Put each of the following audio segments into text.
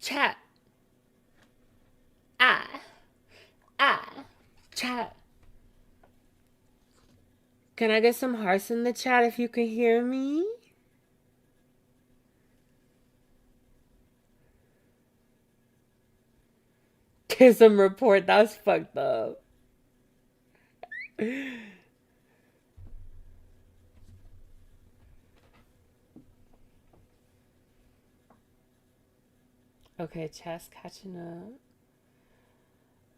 chat. Ah, ah, chat. Can I get some hearts in the chat if you can hear me? Kism report, that's fucked up. Okay, chat's catching up.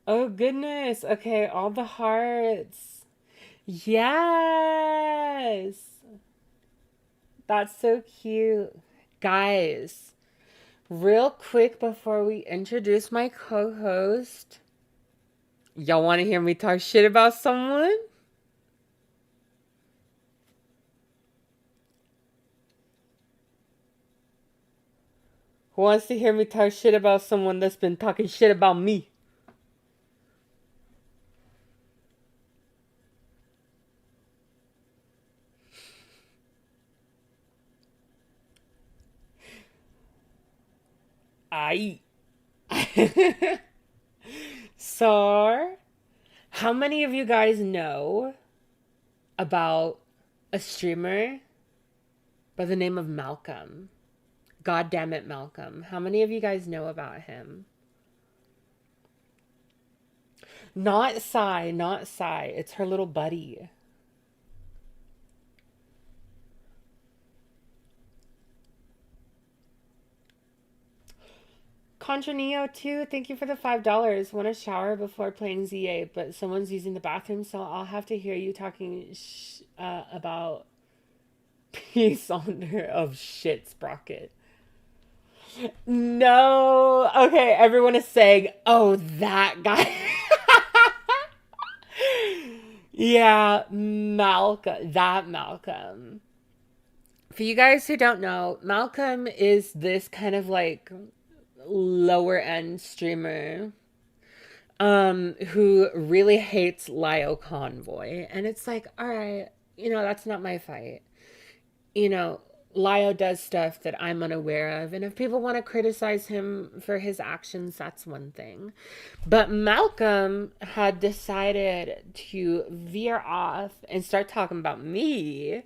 Oh goodness. Okay, all the hearts. Yes. That's so cute. Guys, real quick before we introduce my co host, y'all want to hear me talk shit about someone? Who wants to hear me talk shit about someone that's been talking shit about me? I. So, how many of you guys know about a streamer by the name of Malcolm? God damn it, Malcolm. How many of you guys know about him? Not Sai, not Sai. It's her little buddy. Contra Neo too. Thank you for the $5. Want to shower before playing ZA, but someone's using the bathroom, so I'll have to hear you talking about peace on her of shit, Sprocket. No. Okay, everyone is saying, "Oh, that guy." Yeah, Malcolm. That Malcolm. For you guys who don't know, Malcolm is this kind of like lower end streamer who really hates Lio Convoy. And it's like, all right, that's not my fight. You know, Lio does stuff that I'm unaware of. And if people want to criticize him for his actions, that's one thing. But Malcolm had decided to veer off and start talking about me.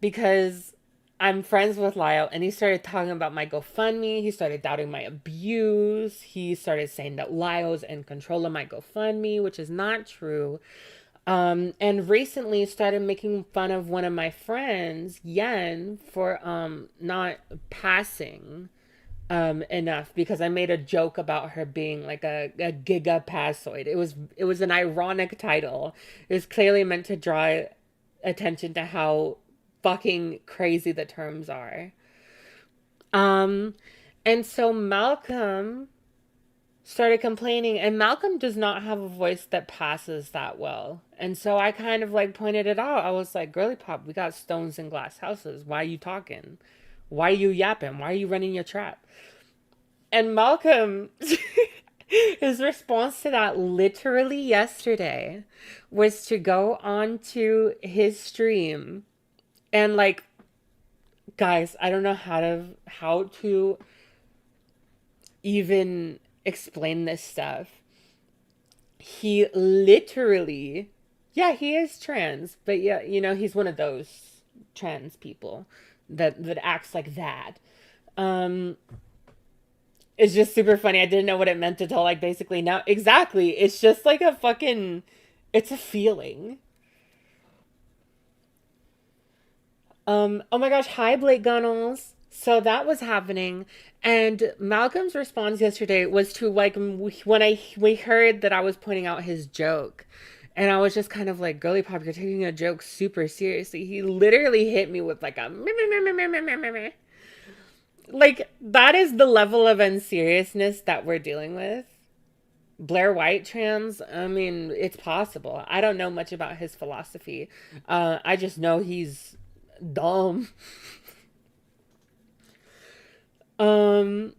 Because I'm friends with Lyle, and he started talking about my GoFundMe. He started doubting my abuse. He started saying that Lyle's in control of my GoFundMe, which is not true. And recently started making fun of one of my friends, Yen, for not passing enough because I made a joke about her being like a gigapassoid. It was an ironic title. It was clearly meant to draw attention to how fucking crazy the terms are. Um, and so Malcolm started complaining, and Malcolm does not have a voice that passes that well. And so I kind of like pointed it out. I was like, "Girly pop, we got stones and glass houses. Why are you talking? Why are you yapping? Why are you running your trap?" And Malcolm, his response to that literally yesterday was to go on to his stream and like, guys, I don't know how to even explain this stuff. He literally, yeah, he is trans, but yeah, he's one of those trans people that acts like that. Um it's just super funny. I didn't know what it meant until like basically now. Exactly. It's just like a fucking it's a feeling. Oh my gosh, hi Blake Gunnels. So that was happening, and Malcolm's response yesterday was to like when we heard that I was pointing out his joke, and I was just kind of like, "Girly pop, you're taking a joke super seriously." He literally hit me with like a meh, meh, meh, meh, meh, meh, meh, meh. Like that is the level of unseriousness that we're dealing with. Blair White trans, I mean, it's possible. I don't know much about his philosophy. I just know he's dumb. Um,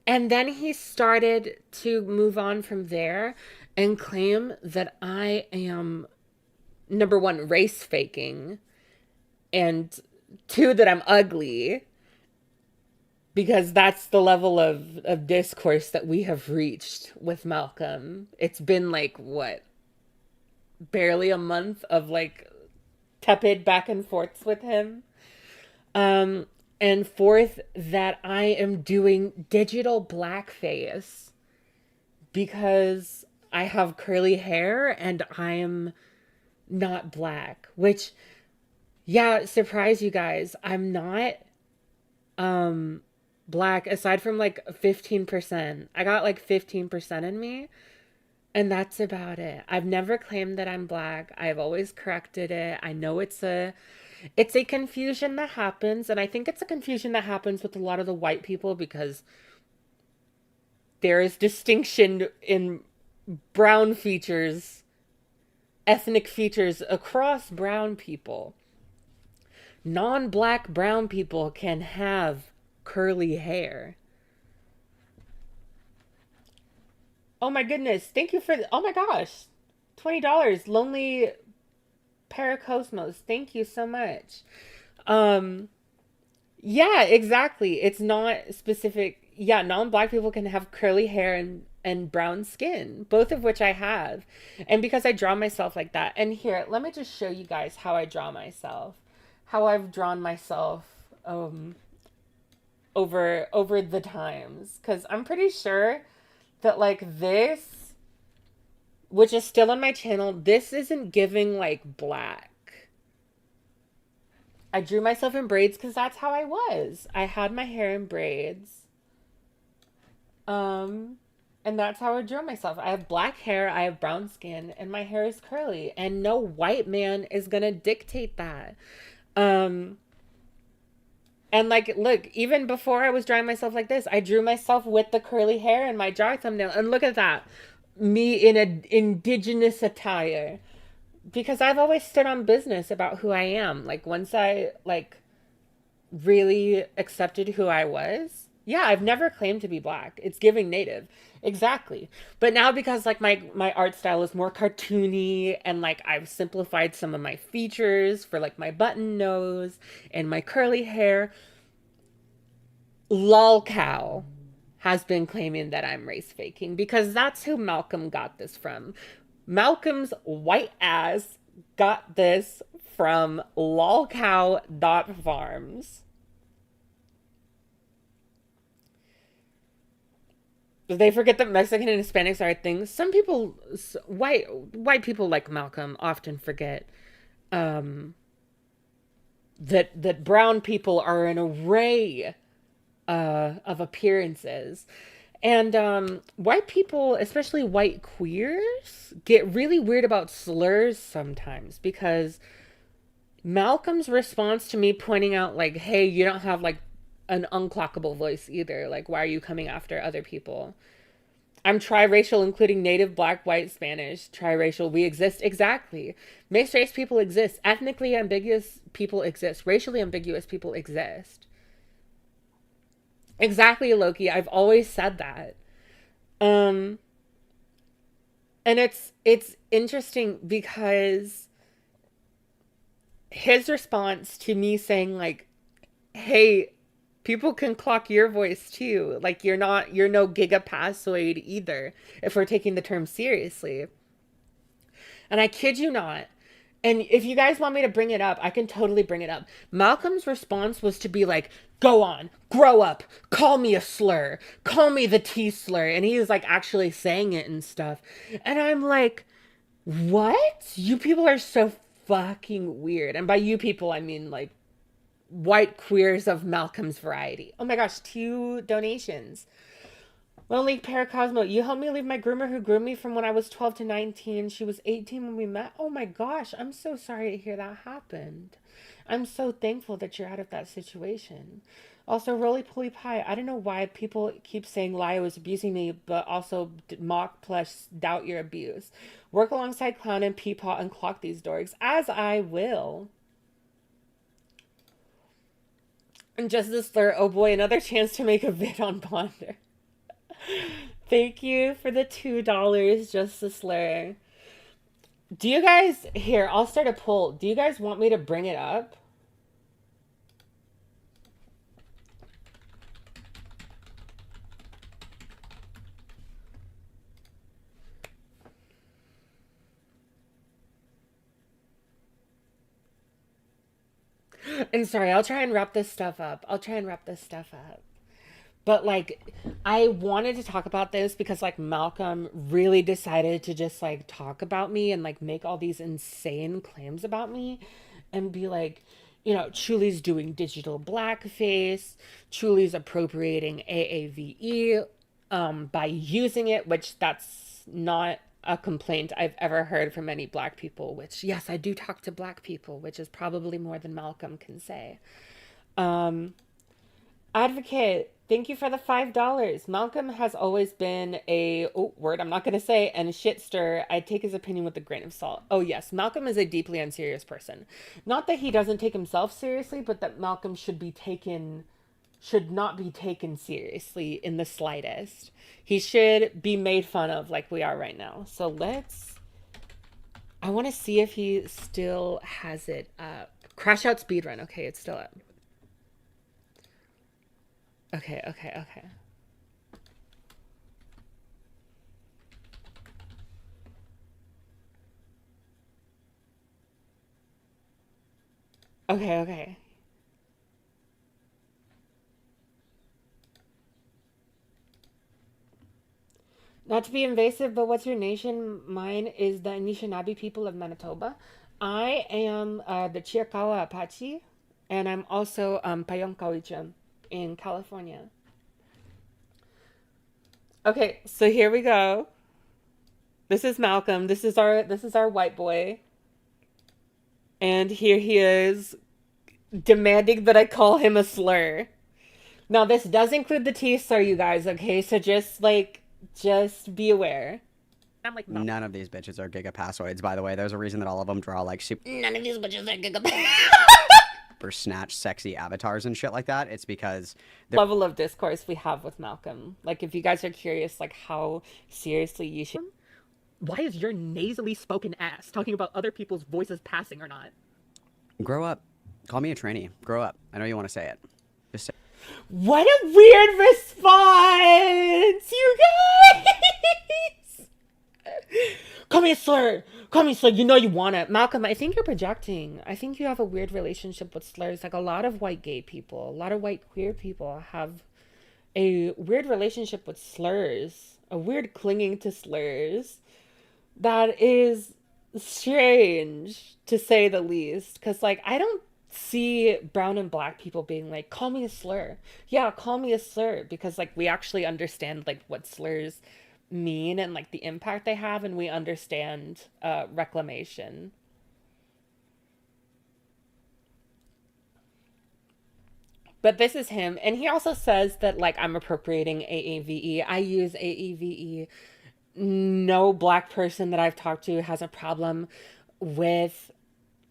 and then he started to move on from there and claim that I am number one race faking and Two, that I'm ugly, because that's the level of discourse that we have reached with Malcolm. It's been like, what, barely a month of like tepid back and forths with him. Um, and fourth, that I am doing digital blackface because I have curly hair and I am not black, which, yeah, surprise you guys, I'm not um black aside from like 15%. I got like 15% in me, and that's about it. I've never claimed that I'm black. I've always corrected it. I know it's a confusion that happens, and I think it's a confusion that happens with a lot of the white people because there is distinction in brown features, ethnic features across brown people. Non-black brown people can have curly hair. Oh my goodness. Thank you for oh my gosh. $20. Lonely Paracosmos. Thank you so much. Um yeah, exactly. It's not specific. Yeah, non-black people can have curly hair and brown skin, both of which I have. And because I draw myself like that. And here, let me just show you guys how I draw myself. How I've drawn myself over the times, cuz I'm pretty sure that like this, which is still on my channel, this isn't giving like black. I drew myself in braids because that's how I was. I had my hair in braids. Um, and that's how I drew myself. I have black hair, I have brown skin, and my hair is curly. And no white man is gonna dictate that. Um, and like, look, even before I was drawing myself like this, I drew myself with the curly hair in my drawing thumbnail. And look at that, me in a indigenous attire, because I've always stood on business about who I am. Like once I like really accepted who I was. Yeah, I've never claimed to be black. It's giving native. Exactly. But now because like my art style is more cartoony and like I've simplified some of my features for like my button nose and my curly hair, lol cow has been claiming that I'm race faking because that's who Malcolm got this from. Malcolm's white ass got this from lolcow.farms. They forget that Mexican and Hispanics are things. Some people, white people like Malcolm often forget um, that brown people are an array of appearances. And white people, especially white queers, get really weird about slurs sometimes because Malcolm's response to me pointing out, like, hey, you don't have like an unclockable voice either. Like, why are you coming after other people? I'm triracial, including native, black, white, Spanish. Triracial, we exist. Exactly. Mixed race people exist. Ethnically ambiguous people exist. Racially ambiguous people exist. Exactly, Loki. I've always said that. Um, and it's interesting because his response to me saying like, "Hey, people can clock your voice too. Like you're no gigapassoid either if we're taking the term seriously." And I kid you not. And if you guys want me to bring it up, I can totally bring it up. Malcolm's response was to be like, go on, grow up, call me a slur, call me the T slur. And he was like actually saying it and stuff. And I'm like, what? You people are so fucking weird. And by you people, I mean like white queers of Malcolm's variety. Oh my gosh, 2 donations. Lonely Paracosmo, you helped me leave my groomer who groomed me from when I was 12 to 19. She was 18 when we met. Oh my gosh, I'm so sorry to hear that happened. I'm so thankful that you're out of that situation. Also, Roly Poly Pie, I don't know why people keep saying Lio is abusing me, but also mock plus doubt your abuse. Work alongside Clown and Peapot and clock these dorks, as I will. And just this slur, oh boy, another chance to make a vid on Ponder. Thank you for the $2, just a slur. Do you guys, here, I'll start a poll. Do you guys want me to bring it up? And sorry, I'll try and wrap this stuff up. I'll try and wrap this stuff up. But like, I wanted to talk about this because like Malcolm really decided to just like talk about me and like make all these insane claims about me and be like, Chuli's doing digital blackface, Chuli's appropriating AAVE by using it, which that's not a complaint I've ever heard from any black people, which yes, I do talk to black people, which is probably more than Malcolm can say. Um, Advocate, thank you for the $5. Malcolm has always been a word I'm not gonna say and a shitster. I take his opinion with a grain of salt. Oh yes, Malcolm is a deeply unserious person. Not that he doesn't take himself seriously, but that Malcolm should not be taken seriously in the slightest. He should be made fun of like we are right now. So I want to see if he still has it up. Crash Out Speedrun. Okay, it's still up. Okay, okay, okay. Okay, okay. Not to be invasive, but what's your nation? Mine is the Anishinaabe people of Manitoba. I am the Chiricahua Apache, and I'm also Payonkawicham in California. Okay, so here we go. This is Malcolm. This is our white boy, and here he is demanding that I call him a slur. Now this does include the T slur, you guys. Okay, so just be aware. I'm like, no. None of these bitches are gigapassoids, by the way. There's a reason that all of them draw like None of these bitches are giga. super snatch sexy avatars and shit like that. It's because Level of discourse we have with Malcolm. Like, if you guys are curious, like how seriously you should. Why is your nasally spoken ass talking about other people's voices passing or not? grow up. Call me a tranny. Grow up. I know you want to say it. Just say What a weird response, you guys! Call me a slur. Call me a slur. You know you want it. Malcolm, I think you're projecting. I think you have a weird relationship with slurs. Like a lot of white gay people, a lot of white queer people have a weird relationship with slurs, a weird clinging to slurs that is strange to say the least. Because, like, I don't see brown and black people being like, call me a slur. Yeah, call me a slur. Because, like, we actually understand, like, what slurs mean and, like, the impact they have, and we understand reclamation. But this is him. And he also says that, like, I'm appropriating AAVE. I use AAVE. No black person that I've talked to has a problem with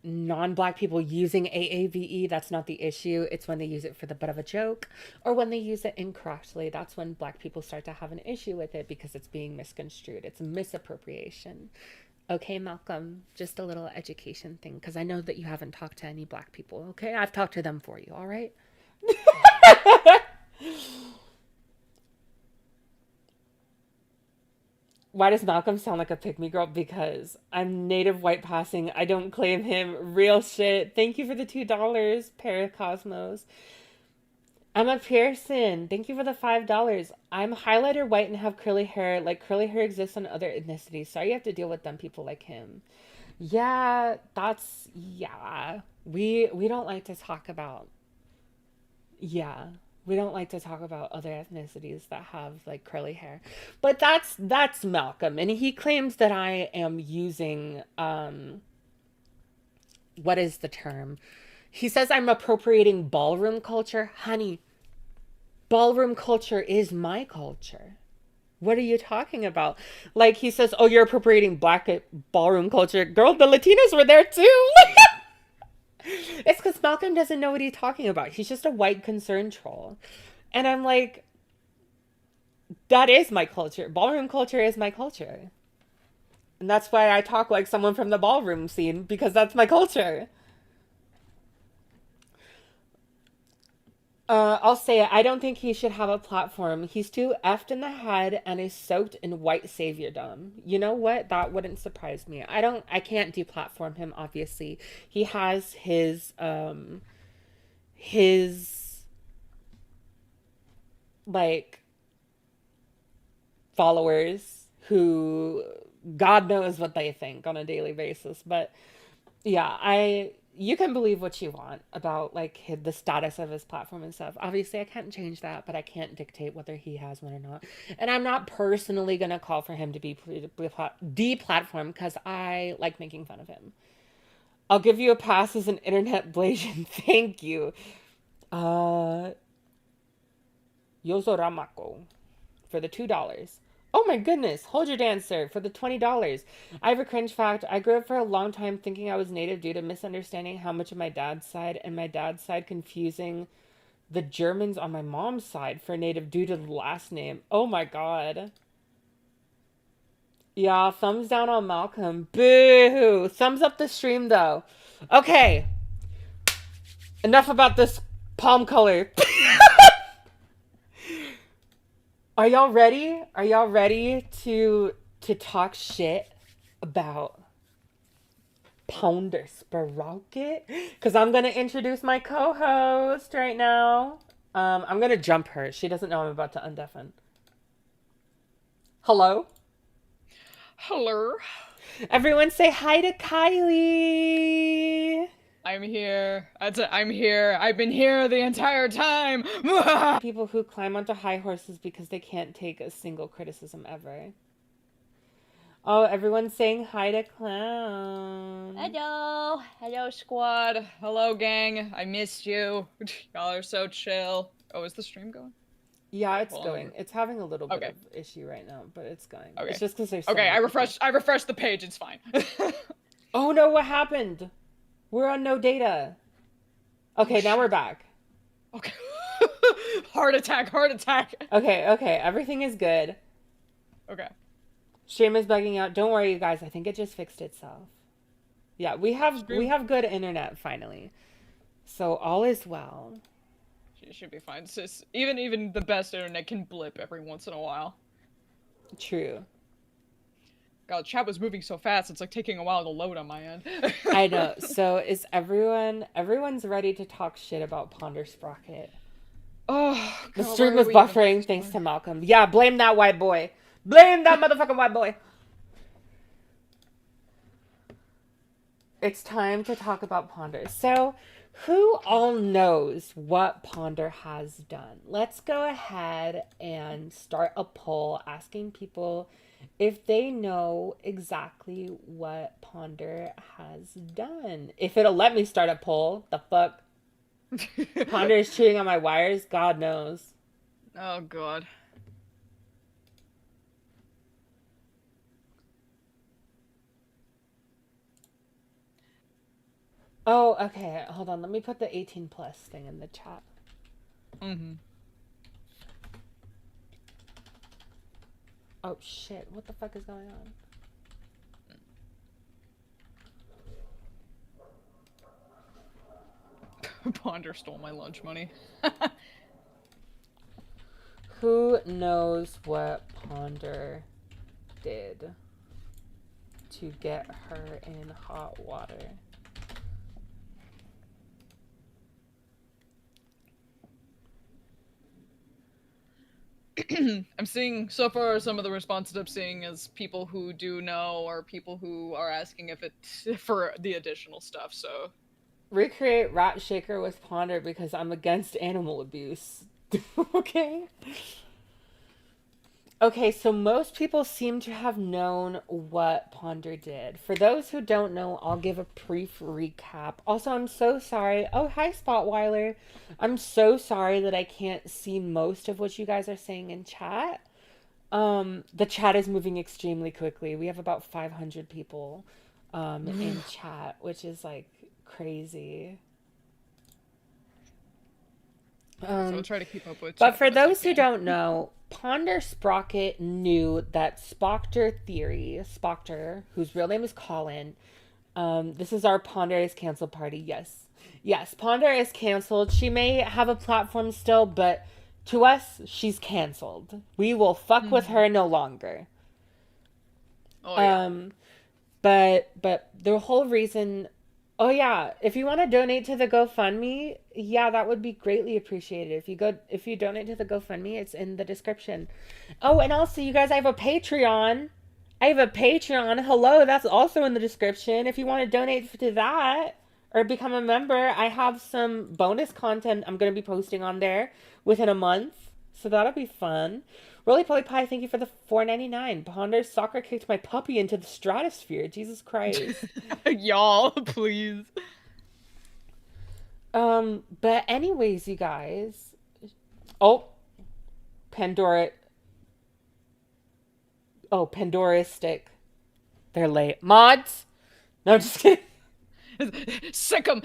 non-black people using AAVE. That's not the issue. It's when they use it for the butt of a joke or when they use it incorrectly. That's when black people start to have an issue with it because it's being misconstrued. It's misappropriation. Okay, Malcolm, just a little education thing because I know that you haven't talked to any black people. Okay, I've talked to them for you. All right. Why does Malcolm sound like a pick me girl? Because I'm native white passing. I don't claim him. Real shit. Thank you for the $2, Paracosmos. I'm a Pearson. Thank you for the $5. I'm highlighter white and have curly hair. Like curly hair exists on other ethnicities. Sorry you have to deal with them people like him. Yeah. We don't like to talk about yeah. We don't like to talk about other ethnicities that have like curly hair. But that's Malcolm and he claims that I am using what is the term? He says I'm appropriating ballroom culture. Honey, ballroom culture is my culture. What are you talking about? Like he says, "Oh, you're appropriating black ballroom culture." Girl, the Latinos were there too. It's because Malcolm doesn't know what he's talking about. He's just a white concern troll. And I'm like, that is my culture. Ballroom culture is my culture. And that's why I talk like someone from the ballroom scene, because that's my culture. I'll say it. I don't think he should have a platform. He's too effed in the head and is soaked in white saviordom. You know what? That wouldn't surprise me. I can't deplatform him, obviously. He has his his like followers who God knows what they think on a daily basis. But yeah, I you can believe what you want about like the status of his platform and stuff. Obviously, I can't change that, but I can't dictate whether he has one or not. And I'm not personally gonna call for him to be deplatformed because I like making fun of him. I'll give you a pass as an internet Blasian. Thank you. Uh, Yozoramako for the $2. Oh my goodness, hold your dance, sir, for the $20. I have a cringe fact. I grew up for a long time thinking I was native due to misunderstanding how much of my dad's side and my dad's side confusing the Germans on my mom's side for native due to the last name. Oh my god. Yeah, thumbs down on Malcolm. Boo! Thumbs up the stream though. Okay, enough about this palm color. Are y'all ready? Are y'all ready to talk shit about Pounder Sprocket? Because I'm gonna introduce my co-host right now. I'm gonna jump her. She doesn't know I'm about to undeafen. Hello? Hello. Everyone say hi to Kylie. I'm here. I'm here. I've been here the entire time. People who climb onto high horses because they can't take a single criticism ever. Oh, everyone's saying hi to Clown. Hello. Hello, squad. Hello, gang. I missed you. Y'all are so chill. Oh, is the stream going? Yeah, it's going. It's having a little bit Okay. of issue right now, but it's going. Okay. It's just because there's Okay, I refreshed the page. It's fine. Oh no, what happened? We're on no data. Okay, now we're back. Okay. Heart attack. Okay, everything is good. Okay. Stream is bugging out. Don't worry, you guys. I think it just fixed itself. Yeah, we have good internet finally. So all is well. She should be fine. Sis, even the best internet can blip every once in a while. True. God, chat was moving so fast, it's like taking a while to load on my end. I know. So is everyone's ready to talk shit about Ponder Sprocket? Oh, God, the stream was buffering thanks to Malcolm. Yeah, blame that white boy. Blame that motherfucking white boy. It's time to talk about Ponder. So, who all knows what Ponder has done? Let's go ahead and start a poll asking people if they know exactly what Ponder has done. If it'll let me start a poll, the fuck? Ponder is chewing on my wires? God knows. Oh, God. Oh, okay. Hold on. Let me put the 18 plus thing in the chat. Mm-hmm. Oh, shit. What the fuck is going on? Ponder stole my lunch money. Who knows what Ponder did to get her in hot water? I'm seeing, so far, some of the responses I'm seeing is people who do know or people who are asking if it's for the additional stuff, so. Recreate Rat Shaker with Ponder because I'm against animal abuse. Okay. Okay, so most people seem to have known what Ponder did. For those who don't know, I'll give a brief recap. Also, I'm so sorry. Oh, hi, Spotweiler. I'm so sorry that I can't see most of what you guys are saying in chat. The chat is moving extremely quickly. We have about 500 people in chat, which is like crazy. So I'll try to keep up with. But for those who don't know, Ponder Sprocket knew that Spoctor, whose real name is Colin, this is our Ponder is canceled party. Yes, Ponder is canceled. She may have a platform still, but to us, she's canceled. We will fuck with her no longer. Oh, yeah. But the whole reason Oh yeah, if you want to donate to the GoFundMe, yeah, that would be greatly appreciated. If you donate to the GoFundMe, it's in the description. Oh, and also you guys, I have a Patreon. I have a Patreon. Hello, that's also in the description. If you want to donate to that or become a member, I have some bonus content I'm going to be posting on there within a month. So that'll be fun. Roly Poly Pie, thank you for the 4.99. Ponder's soccer kicked my puppy into the stratosphere. Jesus Christ. Y'all, please. But anyways, you guys. Oh, Pandora. Oh, Pandora's stick. They're late. Mods? No, I'm just kidding. Sick 'em.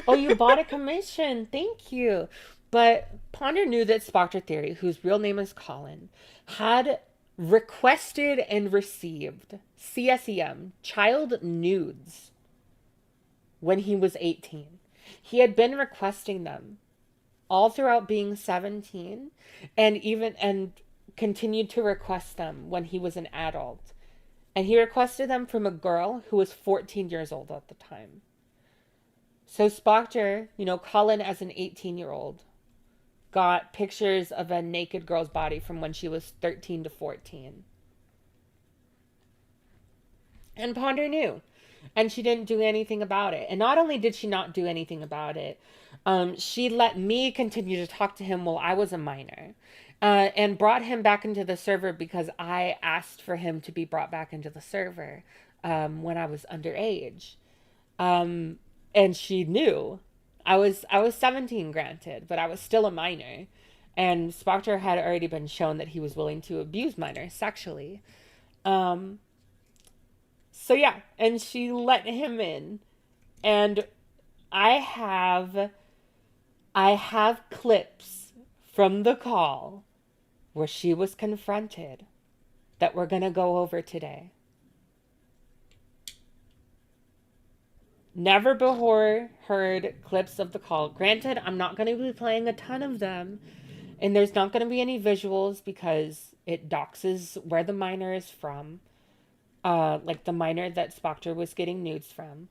Oh, you bought a commission. Thank you. But Ponder knew that Spoctor Theory, whose real name is Colin, had requested and received CSEM, child nudes, when he was 18. He had been requesting them all throughout being 17 and continued to request them when he was an adult. And he requested them from a girl who was 14 years old at the time. So Spoctor, Colin as an 18-year-old, got pictures of a naked girl's body from when she was 13 to 14. And Ponder knew. And she didn't do anything about it. And not only did she not do anything about it, she let me continue to talk to him while I was a minor. And brought him back into the server because I asked for him to be brought back into the server when I was underage. And she knew. I was 17, granted, but I was still a minor. And Spoctor had already been shown that he was willing to abuse minors sexually. Um, so yeah, and she let him in. And I have I have clips from the call where she was confronted that we're going to go over today. Never before heard clips of the call. Granted, I'm not going to be playing a ton of them, and there's not going to be any visuals because it doxes where the minor is from, like the minor that Spoctor was getting nudes from.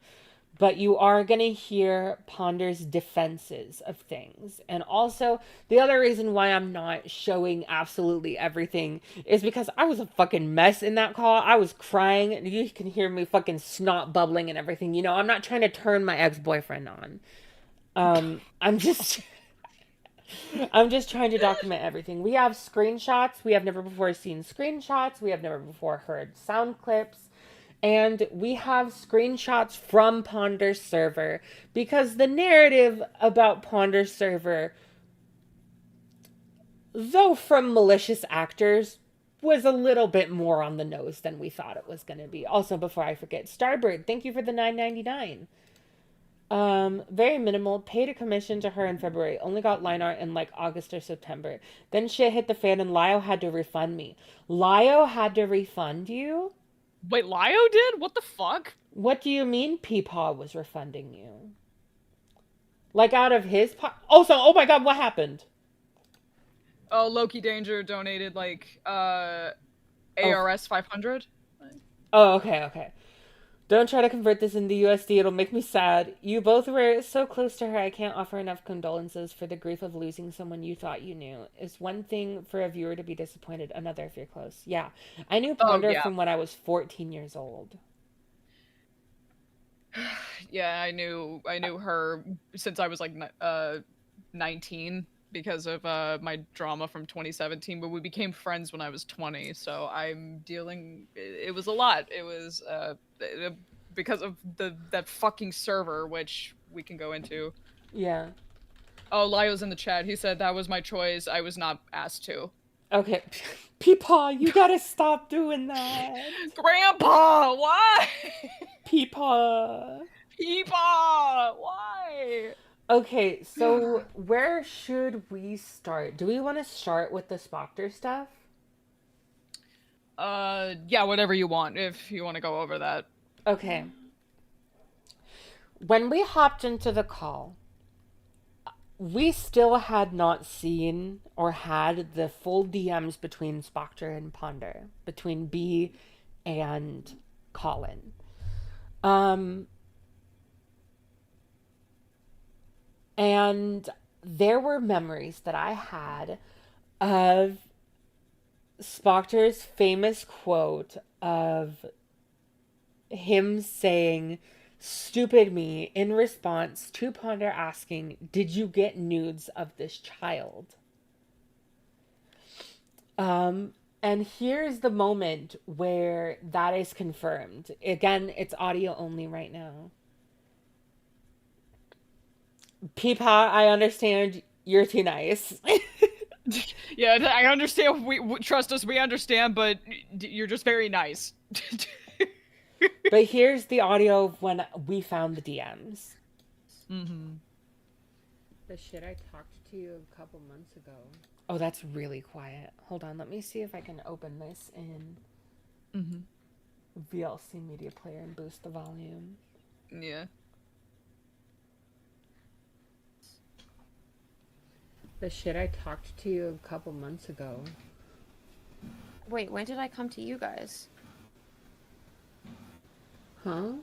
But you are going to hear Ponder's defenses of things. And also, the other reason why I'm not showing absolutely everything is because I was a fucking mess in that call. I was crying. You can hear me fucking snot bubbling and everything. I'm not trying to turn my ex-boyfriend on. I'm just... I'm just trying to document everything. We have screenshots. We have never before seen screenshots. We have never before heard sound clips. And we have screenshots from Ponder's server because the narrative about Ponder's server, though from malicious actors, was a little bit more on the nose than we thought it was going to be. Also, before I forget, Starbird, thank you for the $9.99. Very minimal. Paid a commission to her in February. Only got line art in like August or September. Then shit hit the fan and Lio had to refund me. Lio had to refund you? Wait, Lio did? What the fuck? What do you mean Peepaw was refunding you? Like out of his Also, oh my god, what happened? Oh, Loki Danger donated like ARS 500. Oh, okay. Don't try to convert this into USD, it'll make me sad. You both were so close to her, I can't offer enough condolences for the grief of losing someone you thought you knew. It's one thing for a viewer to be disappointed, another if you're close. Yeah, I knew Ponder from when I was 14 years old. Yeah, I knew her since I was like 19 because of my drama from 2017, but we became friends when I was 20, so I'm dealing it was a lot. It was because of that fucking server, which we can go into. Yeah. Oh, Lio's in the chat. He said that was my choice. I was not asked to. Okay. Peepaw, you gotta stop doing that. Grandpa, why? Peepaw. Peepaw, why? Okay, so where should we start? Do we want to start with the Spoctor stuff? Yeah, whatever you want, if you want to go over that. Okay. When we hopped into the call, we still had not seen or had the full DMs between Spoctor and Ponder, between B and Colin. And there were memories that I had of Spoctor's famous quote of him saying, "Stupid me," in response to Ponder asking, "Did you get nudes of this child?" Um, and here's the moment where that is confirmed. Again, it's audio only right now. Peepaw, I understand you're too nice. Yeah, I understand. Trust us, we understand, but you're just very nice. But here's the audio of when we found the DMs. Mm-hmm. The shit I talked to you a couple months ago. Oh, that's really quiet. Hold on, let me see if I can open this in VLC Media Player and boost the volume. Yeah. The shit I talked to you a couple months ago. Wait, when did I come to you guys? Huh?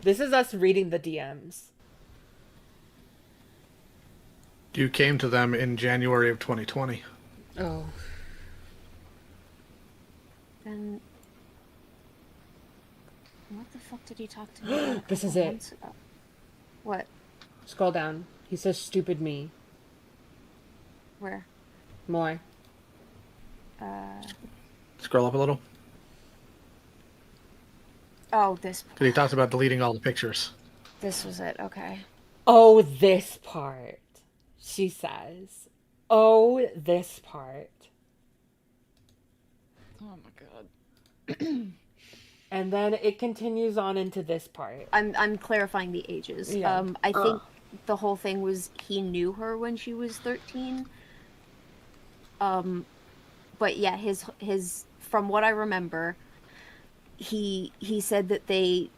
This is us reading the DMs. You came to them in January of 2020. Oh. Then what the fuck did he talk to me about a This is couple it. months ago? What? Scroll down. He says stupid me. Where? More. Scroll up a little. Oh, this Because he talks about deleting all the pictures. was it. Okay. Oh, this part. She says. Oh, this part. Oh my god. And then it continues on into this part. I'm clarifying the ages. Yeah. I think the whole thing was he knew her when she was 13. But yeah, his from what I remember, he said that they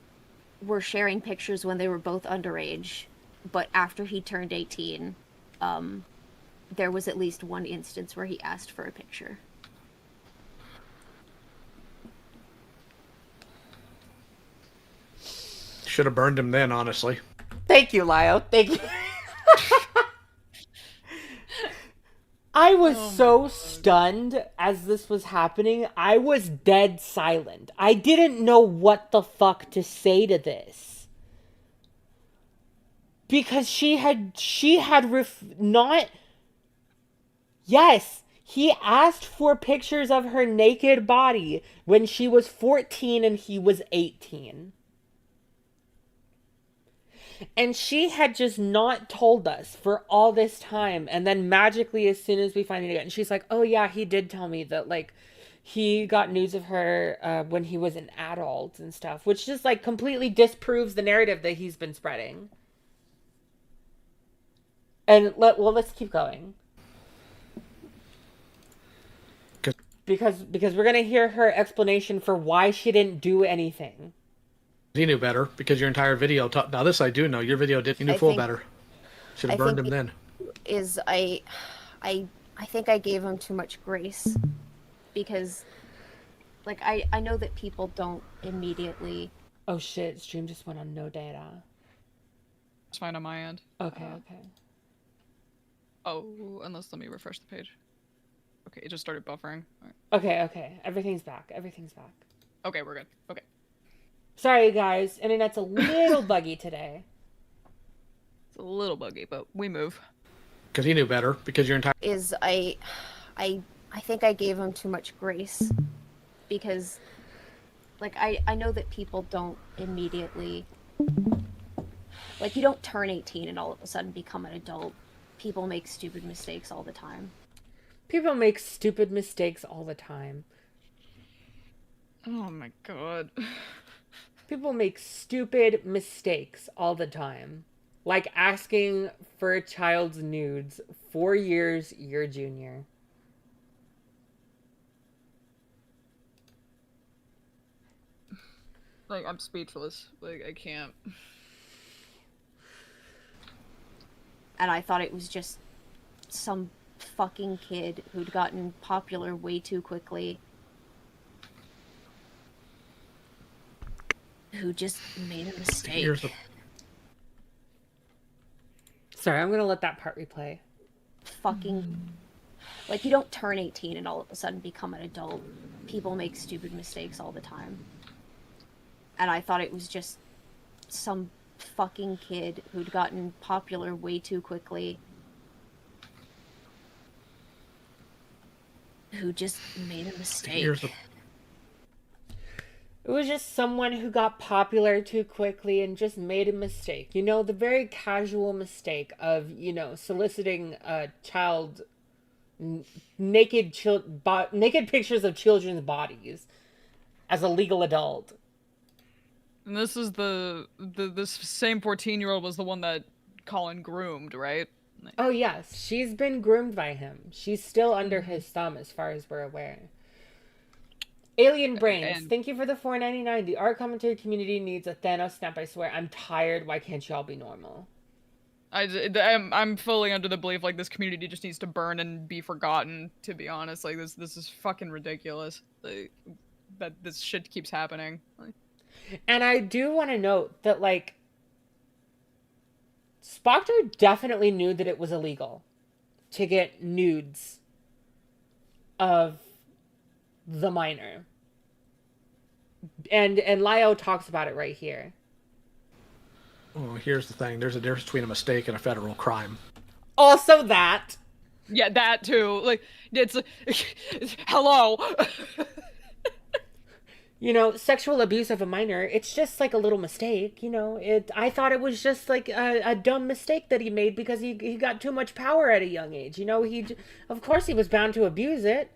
were sharing pictures when they were both underage, but after he turned 18, there was at least one instance where he asked for a picture. Should have burned him then, honestly. Thank you, Lyle. Thank you. I was so stunned as this was happening. I was dead silent. I didn't know what the fuck to say to this. Because not. Yes, he asked for pictures of her naked body when she was 14 and he was 18. And she had just not told us for all this time. And then magically, as soon as we find it again, she's like, "Oh yeah, he did tell me that, like, he got news of her when he was an adult and stuff," which just, like, completely disproves the narrative that he's been spreading. And let's keep going. Because we're gonna hear her explanation for why she didn't do anything. He knew better because your entire video. Now this I do know. Your video did. You knew full better. Should have burned him then. I think I gave him too much grace because, like, I know that people don't immediately. Oh shit! Stream just went on no data. It's fine on my end. Okay. Okay. Oh, unless let me refresh the page. Okay, it just started buffering. All right. Okay. Everything's back. Everything's back. Okay, we're good. Okay. Sorry, guys. Internet's a little buggy today. It's a little buggy, but we move. Because he knew better. Because your entire. I think I gave him too much grace because, like, I know that people don't immediately, like, you don't turn 18 and all of a sudden become an adult. People make stupid mistakes all the time. People make stupid mistakes all the time. Oh my god. People make stupid mistakes all the time. Like asking for a child's nudes 4 years your junior. Like, I'm speechless. Like, I can't. And I thought it was just some fucking kid who'd gotten popular way too quickly. Who just made a mistake. Sorry, I'm gonna let that part replay. Fucking, like, you don't turn 18 and all of a sudden become an adult. People make stupid mistakes all the time. And I thought it was just some fucking kid who'd gotten popular way too quickly, who just made a mistake. It was just someone who got popular too quickly and just made a mistake. You know, the very casual mistake of, you know, soliciting a child naked pictures of children's bodies as a legal adult. And this is this same 14-year-old was the one that Colin groomed, right? Oh yes, she's been groomed by him. She's still under his thumb as far as we're aware. Alien Brains, thank you for the $4.99. The art commentary community needs a Thanos snap, I swear. I'm tired. Why can't y'all be normal? I'm fully under the belief, like, this community just needs to burn and be forgotten, to be honest. Like, this is fucking ridiculous. Like, that this shit keeps happening. Like, and I do want to note that, like, Sprocket definitely knew that it was illegal to get nudes of the minor. And Lio talks about it right here. Well, here's the thing. There's a difference between a mistake and a federal crime. Also that. Yeah, that too. Like, it's hello. You know, sexual abuse of a minor, it's just like a little mistake, you know. I thought it was just like a dumb mistake that he made because he got too much power at a young age. You know, of course he was bound to abuse it.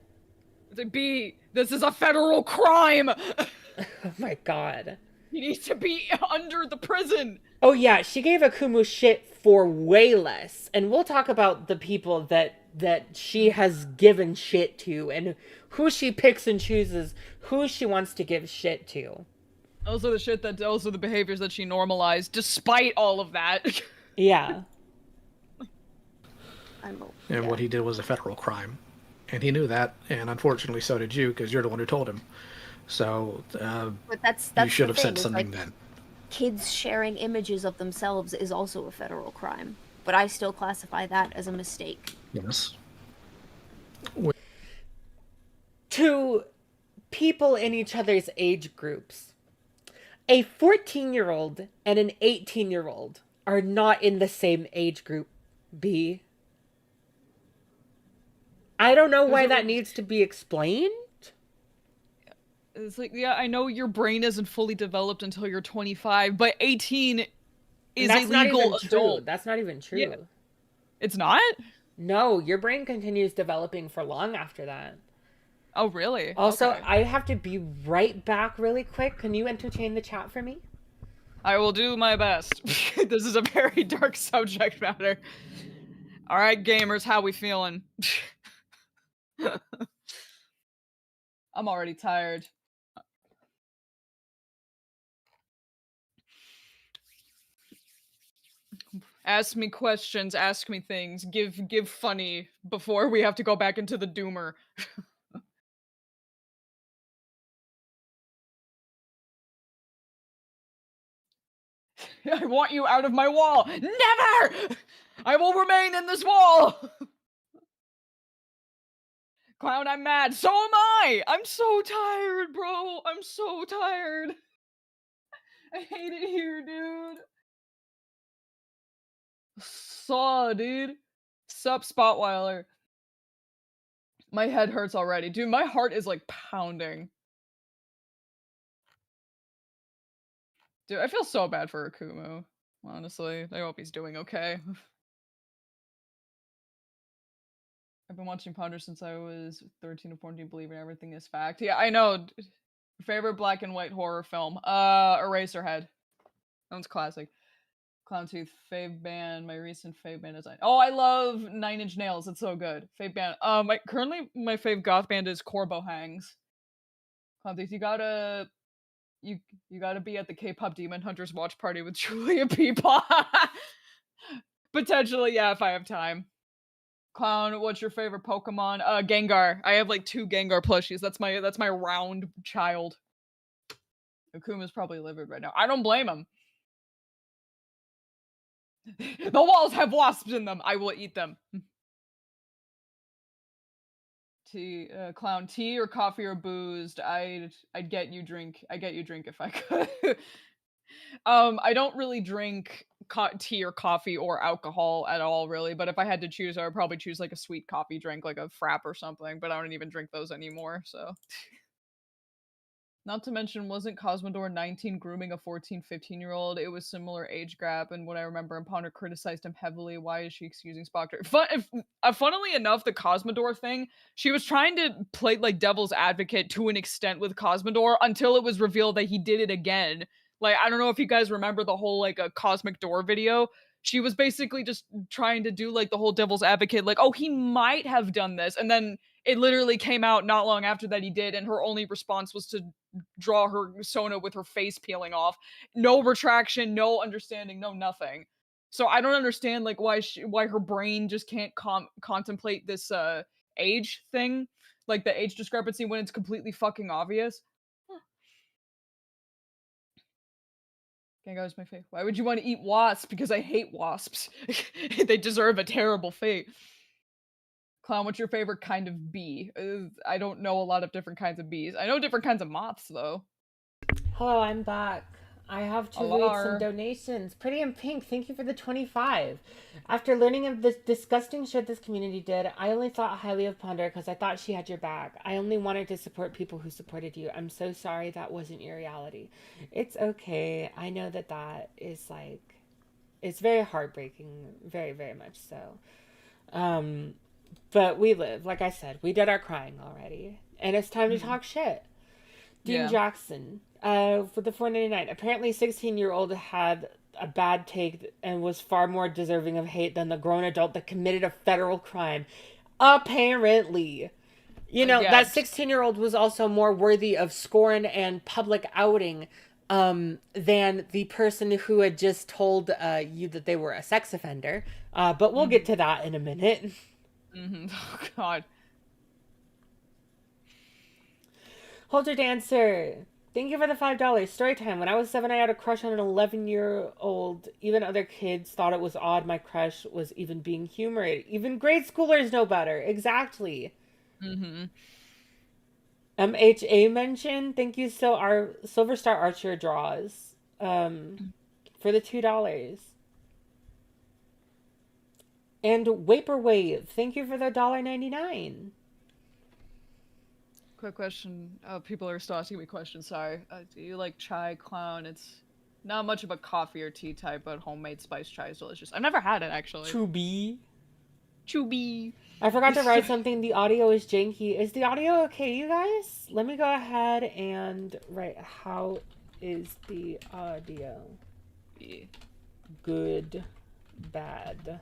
This is a federal crime. Oh my god. He needs to be under the prison. Oh yeah, she gave Akumu shit for way less. And we'll talk about the people that she has given shit to and who she picks and chooses who she wants to give shit to. Also the behaviors that she normalized despite all of that. Yeah. And what he did was a federal crime. And he knew that, and unfortunately so did you, because you're the one who told him. So, but that's you should have said something then. Kids sharing images of themselves is also a federal crime, but I still classify that as a mistake. Yes. To people in each other's age groups, a 14-year-old and an 18-year-old are not in the same age group, B. I don't know why that needs to be explained. It's like, yeah, I know your brain isn't fully developed until you're 25, but 18 is a legal adult. That's not even true. Yeah. It's not? No, your brain continues developing for long after that. Oh, really? Also, okay. I have to be right back really quick. Can you entertain the chat for me? I will do my best. This is a very dark subject matter. All right, gamers, how we feeling? I'm already tired. Ask me questions, ask me things, give funny before we have to go back into the doomer. I want you out of my wall. Never! I will remain in this wall. Clown, I'm mad. So am I. I'm so tired, bro. I'm so tired. I hate it here, dude. Dude. Sup, Spotweiler. My head hurts already. Dude, my heart is like pounding. Dude, I feel so bad for Akumu. Honestly, I hope he's doing okay. I've been watching Ponder since I was 13 or 14, believing everything is fact. Yeah, I know. Favorite black and white horror film? Eraserhead. That one's classic. Clown Tooth, fave band. My recent fave band is I love Nine Inch Nails. It's so good. Fave band. Currently my fave goth band is Corbo Hangs. Clown Tooth, you gotta be at the K-pop Demon Hunters watch party with Julia Peepaw. Potentially, yeah, if I have time. Clown, what's your favorite Pokemon? Gengar. I have like 2 Gengar plushies. That's my round child. Akuma's probably livid right now. I don't blame him. The walls have wasps in them. I will eat them. Tea, clown, tea or coffee or boozed? I'd get you drink. I get you drink if I could. I don't really drink tea or coffee or alcohol at all, really. But if I had to choose, I would probably choose like a sweet coffee drink, like a frap or something. But I don't even drink those anymore. So, not to mention, wasn't Cosmodore 19 grooming a 14, 15-year-old? It was similar age gap, and what I remember, and Ponder criticized him heavily. Why is she excusing Spock? Funnily enough, the Cosmodore thing, she was trying to play like devil's advocate to an extent with Cosmodore until it was revealed that he did it again. Like, I don't know if you guys remember the whole like a Cosmic Door video. She was basically just trying to do like the whole devil's advocate, like, oh, he might have done this, and then it literally came out not long after that he did, and her only response was to draw her Sona with her face peeling off. No retraction, no understanding, no nothing. So I don't understand like why her brain just can't contemplate this age thing, like the age discrepancy when it's completely fucking obvious. Gengar is my fave. Why would you want to eat wasps? Because I hate wasps. They deserve a terrible fate. Clown, what's your favorite kind of bee? I don't know a lot of different kinds of bees. I know different kinds of moths, though. Hello, I'm back. I have to read some donations. Pretty in Pink, thank you for the 25. After learning of this disgusting shit this community did, I only thought highly of Ponder because I thought she had your back. I only wanted to support people who supported you. I'm so sorry that wasn't your reality. It's okay. I know that is like, it's very heartbreaking. Very, very much so. But we live. Like I said, we did our crying already. And it's time to talk shit. Dean Jackson, for the 4.99. Apparently 16-year-old had a bad take and was far more deserving of hate than the grown adult that committed a federal crime. Apparently. You know, that 16-year-old was also more worthy of scorn and public outing than the person who had just told you that they were a sex offender. But we'll get to that in a minute. Oh, God. Holder Dancer, thank you for the $5. Story time. When I was 7, I had a crush on an 11-year-old. Even other kids thought it was odd my crush was even being humored. Even grade schoolers know better. Exactly. MHA mentioned, thank you, so our Silver Star Archer draws for the $2. And Vaporwave, thank you for the $1.99. Quick question. People are still asking me questions. Sorry. Do you like chai, Clown? It's not much of a coffee or tea type, but homemade spice chai is delicious. I've never had it, actually. Chubby. I forgot to write something. The audio is janky. Is the audio okay, you guys? Let me go ahead and write, how is the audio? Good, bad.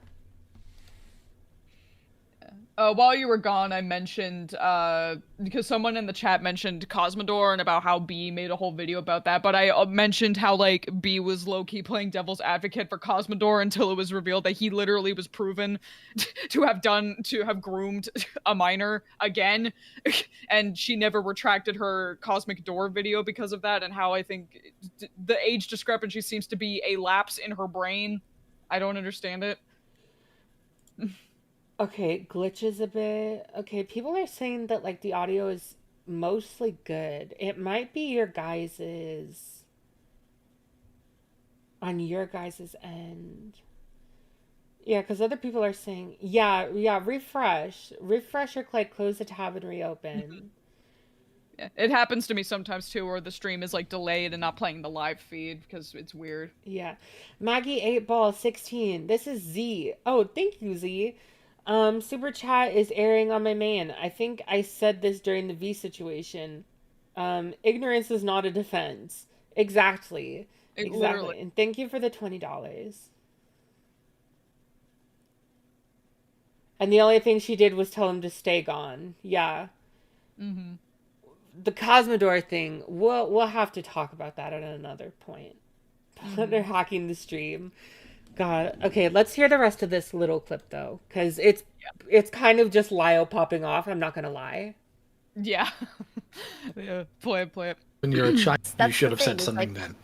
While you were gone, I mentioned, because someone in the chat mentioned Cosmodore and about how B made a whole video about that, but I mentioned how, like, B was low-key playing devil's advocate for Cosmodore until it was revealed that he literally was proven to have groomed a minor again, and she never retracted her Cosmic Door video because of that, and how I think the age discrepancy seems to be a lapse in her brain. I don't understand it. Okay, glitches a bit. Okay, people are saying that, like, the audio is mostly good. It might be your guys's... on your guys's end. Yeah, because other people are saying... Yeah, refresh. Refresh or, like, close the tab and reopen. Yeah, it happens to me sometimes, too, where the stream is, like, delayed and not playing the live feed, because it's weird. Yeah. Maggie 8ball 16. This is Z. Oh, thank you, Z. Super chat is airing on my main. I think I said this during the V situation. Ignorance is not a defense. Exactly. Exactly. And thank you for the $20. And the only thing she did was tell him to stay gone. Yeah. The Cosmodore thing, we'll have to talk about that at another point. They're hacking the stream. God. Okay, let's hear the rest of this little clip, though. Because it's kind of just Lio popping off. I'm not going to lie. Yeah. Yeah. Play it. When you're a child, you should have said something then.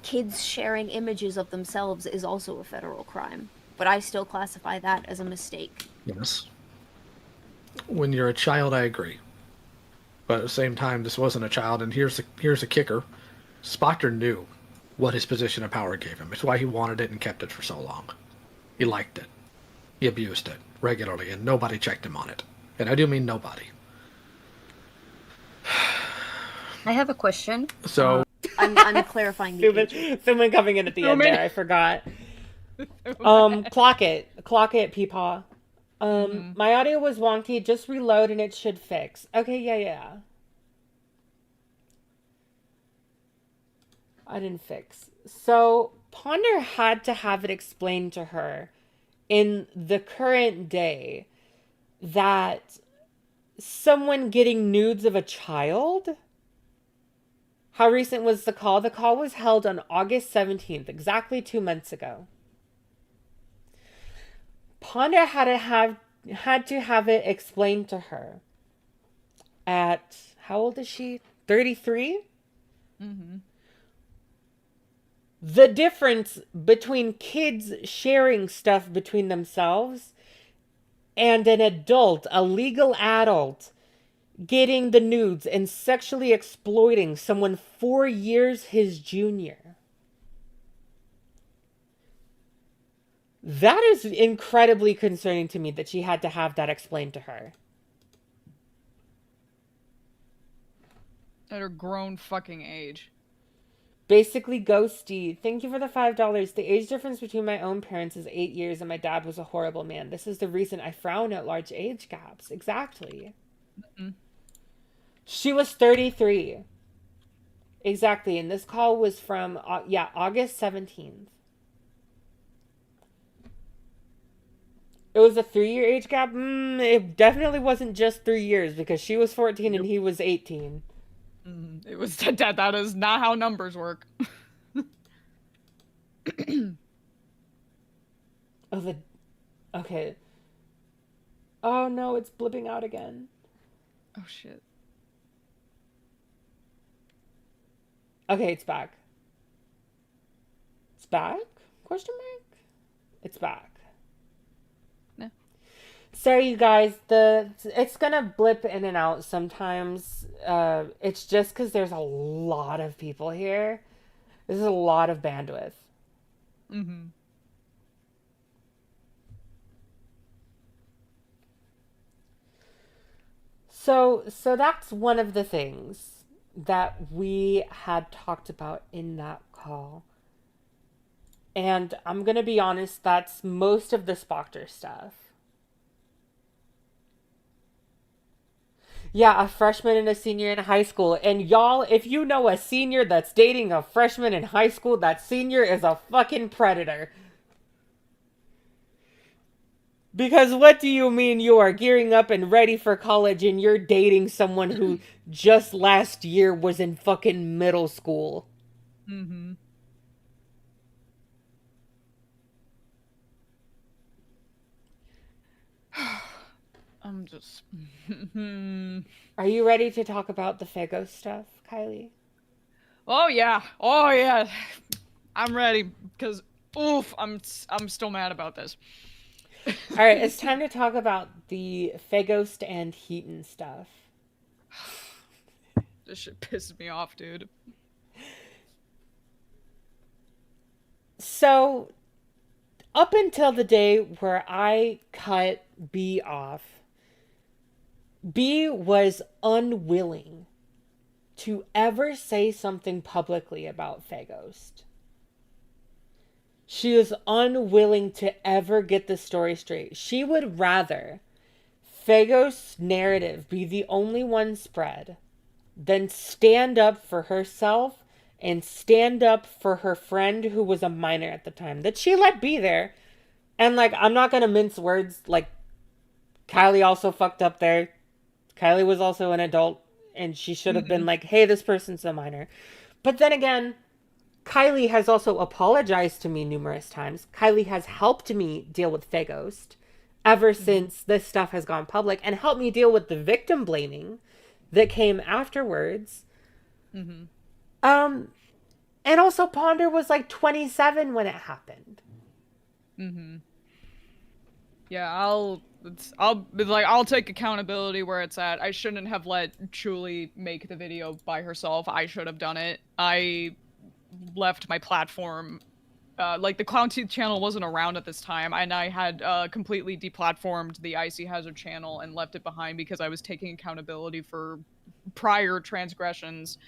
kids sharing images of themselves is also a federal crime. But I still classify that as a mistake. Yes. When you're a child, I agree. But at the same time, this wasn't a child, and here's the kicker. Spocker knew what his position of power gave him. It's why he wanted it and kept it for so long. He liked it. He abused it regularly, and nobody checked him on it. And I do mean nobody. I have a question. So I'm clarifying the age. Someone coming in at the end there. I forgot. Clock it, Peepaw. My audio was wonky. Just reload and it should fix. Okay, yeah. I didn't fix. So Ponder had to have it explained to her in the current day that someone getting nudes of a child. How recent was the call? The call was held on August 17th, exactly 2 months ago. Ponder had to have it explained to her at, how old is she? 33? Mm-hmm. The difference between kids sharing stuff between themselves and an adult, a legal adult, getting the nudes and sexually exploiting someone 4 years his junior. That is incredibly concerning to me that she had to have that explained to her. At her grown fucking age. Basically, Ghosty, thank you for the $5. The age difference between my own parents is 8 years, and my dad was a horrible man. This is the reason I frown at large age gaps. Exactly. Mm-hmm. She was 33. Exactly, and this call was from, August 17th. It was a 3-year age gap? It definitely wasn't just 3 years, because she was 14 and he was 18. It was that is not how numbers work. Okay. Oh no, it's blipping out again. Oh shit. Okay, it's back. It's back? Question mark? It's back. Yeah. Sorry, you guys. It's gonna blip in and out sometimes. It's just because there's a lot of people here. This is a lot of bandwidth. Mm-hmm. So that's one of the things that we had talked about in that call. And I'm gonna be honest, that's most of the Spoctor stuff. Yeah, a freshman and a senior in high school. And y'all, if you know a senior that's dating a freshman in high school, that senior is a fucking predator. Because what do you mean you are gearing up and ready for college and you're dating someone who just last year was in fucking middle school? Mm-hmm. I'm just... Are you ready to talk about the Fago stuff, Kylie? Oh yeah. I'm ready, because, oof, I'm still mad about this. All right, it's time to talk about the Faghost and Heaton stuff. This shit pisses me off, dude. So, up until the day where I cut B off, B was unwilling to ever say something publicly about Faghost. She is unwilling to ever get the story straight. She would rather Faghost's narrative be the only one spread than stand up for herself and stand up for her friend who was a minor at the time that she let be there. And like, I'm not gonna mince words, like, Kylie also fucked up there. Kylie was also an adult and she should have been like, hey, this person's a minor. But then again, Kylie has also apologized to me numerous times. Kylie has helped me deal with Faghost ever since this stuff has gone public and helped me deal with the victim blaming that came afterwards. And also, Ponder was like 27 when it happened. Mm-hmm. Yeah, I'll be like, I'll take accountability where it's at. I shouldn't have let Truly make the video by herself. I should have done it. I left my platform. Like the Clown Teeth channel wasn't around at this time, and I had completely deplatformed the Icy Hazard channel and left it behind because I was taking accountability for prior transgressions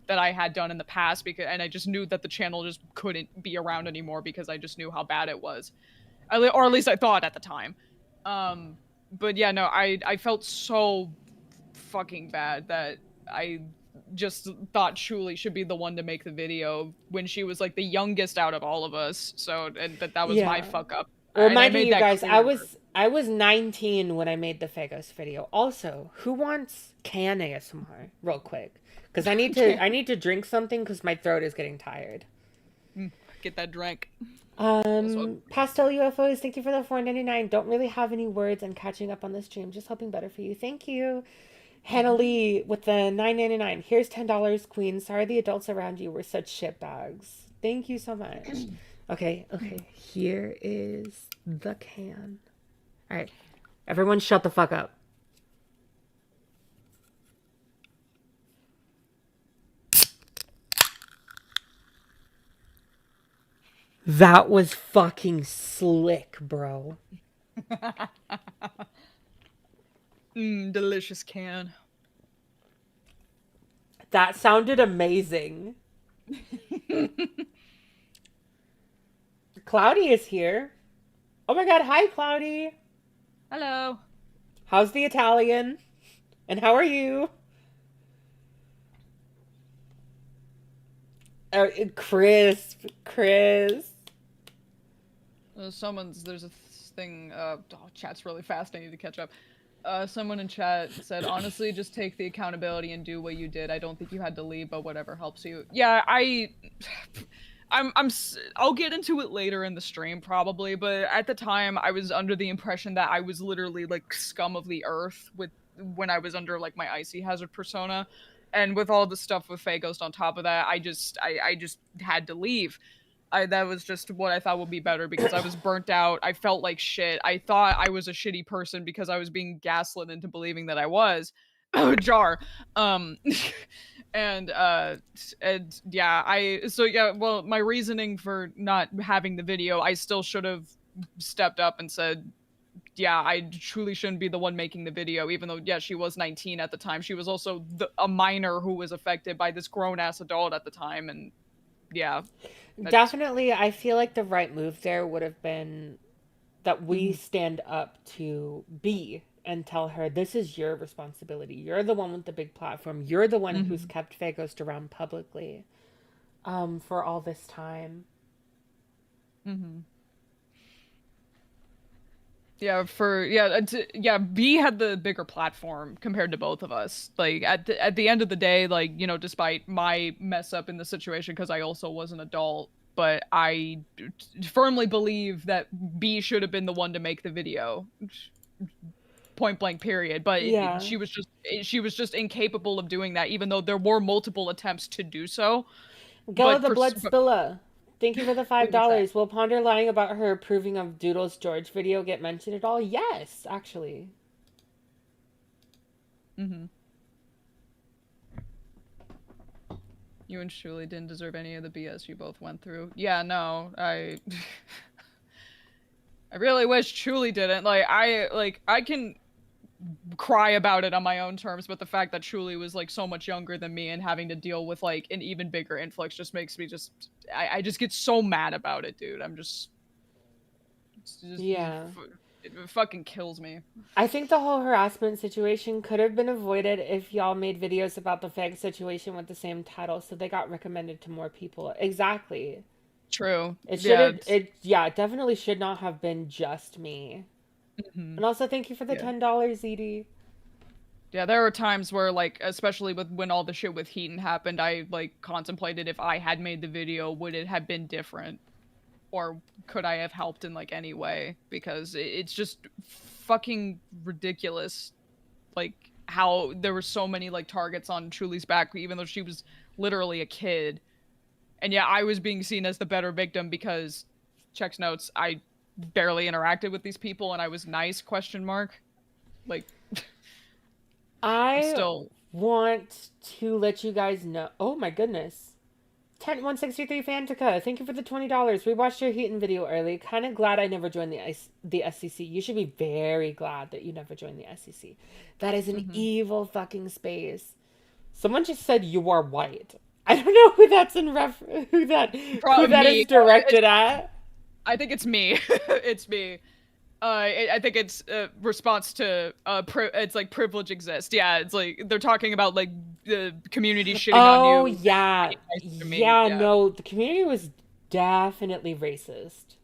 that I had done in the past. And I just knew that the channel just couldn't be around anymore because I just knew how bad it was, or at least I thought at the time. But yeah, no, I felt so fucking bad that I just thought Shuli should be the one to make the video when she was like the youngest out of all of us. So, and that was my Yeah. fuck up. Well, And I mind made you, that guys, clear to her. I was 19 when I made the Fagos video. Also, who wants can ASMR real quick? Because I need to drink something because my throat is getting tired. Get that drink. Pastel UFOs, thank you for the 4.99. Don't really have any words and catching up on the stream, just hoping better for you. Thank you. Hannah Lee with the 9.99. Here's $10, Queen. Sorry the adults around you were such shitbags. Thank you so much. Okay. Here is the can. All right. Everyone shut the fuck up. That was fucking slick, bro. Delicious can. That sounded amazing. Cloudy is here. Oh my god, hi Cloudy. Hello. How's the Italian? And how are you? Chris. There's a thing, chat's really fast, I need to catch up. Someone in chat said, honestly, just take the accountability and do what you did. I don't think you had to leave, but whatever helps you. Yeah, I'll get into it later in the stream probably, but at the time I was under the impression that I was literally like scum of the earth when I was under like my Icy Hazard persona, and with all the stuff with Fagos on top of that, I just had to leave. That was just what I thought would be better because I was burnt out. I felt like shit. I thought I was a shitty person because I was being gaslit into believing that I was. Jar. And yeah, well, my reasoning for not having the video, I still should have stepped up and said, yeah, I truly shouldn't be the one making the video, even though, yeah, she was 19 at the time. She was also a minor who was affected by this grown-ass adult at the time, and yeah. Definitely, I feel like the right move there would have been that we stand up to B and tell her this is your responsibility. You're the one with the big platform. You're the one who's kept Fagos around publicly for all this time. Yeah, B had the bigger platform compared to both of us. Like at the end of the day, like, you know, despite my mess up in the situation because I also was an adult, but I firmly believe that B should have been the one to make the video. Point blank period. But Yeah. she was just incapable of doing that, even though there were multiple attempts to do so. Gella the Blood Spilla. Thank you for the $5. Will Ponder lying about her approving of Doodle's George video get mentioned at all? Yes, actually. You and Shuli didn't deserve any of the BS you both went through. Yeah, no, I really wish Shuli didn't. I can cry about it on my own terms, but the fact that Shuli was like so much younger than me and having to deal with like an even bigger influx just makes me I just get so mad about it, dude. Yeah. It fucking kills me. I think the whole harassment situation could have been avoided if y'all made videos about the fag situation with the same title, so they got recommended to more people. Exactly. True. It should it definitely should not have been just me. And also thank you for the $10, Edie. Yeah, there were times where, like, especially when all the shit with Heaton happened, I, like, contemplated if I had made the video, would it have been different? Or could I have helped in, like, any way? Because it's just fucking ridiculous, like, how there were so many, like, targets on Truly's back, even though she was literally a kid. And yeah, I was being seen as the better victim because, checks notes, I barely interacted with these people and I was nice, question mark. Like, I still. want to let you guys know. Oh my goodness. 10163 Fantica, thank you for the $20. We watched your Heaton video early. Kind of glad I never joined the SEC. You should be very glad that you never joined the SEC. That is an evil fucking space. Someone just said you are white. I don't know who that's who that Me. is directed at. I think it's me. It's me. I think it's a response to it's like privilege exists. Yeah, it's like they're talking about like the community shitting on you. Oh yeah, yeah. No, the community was definitely racist.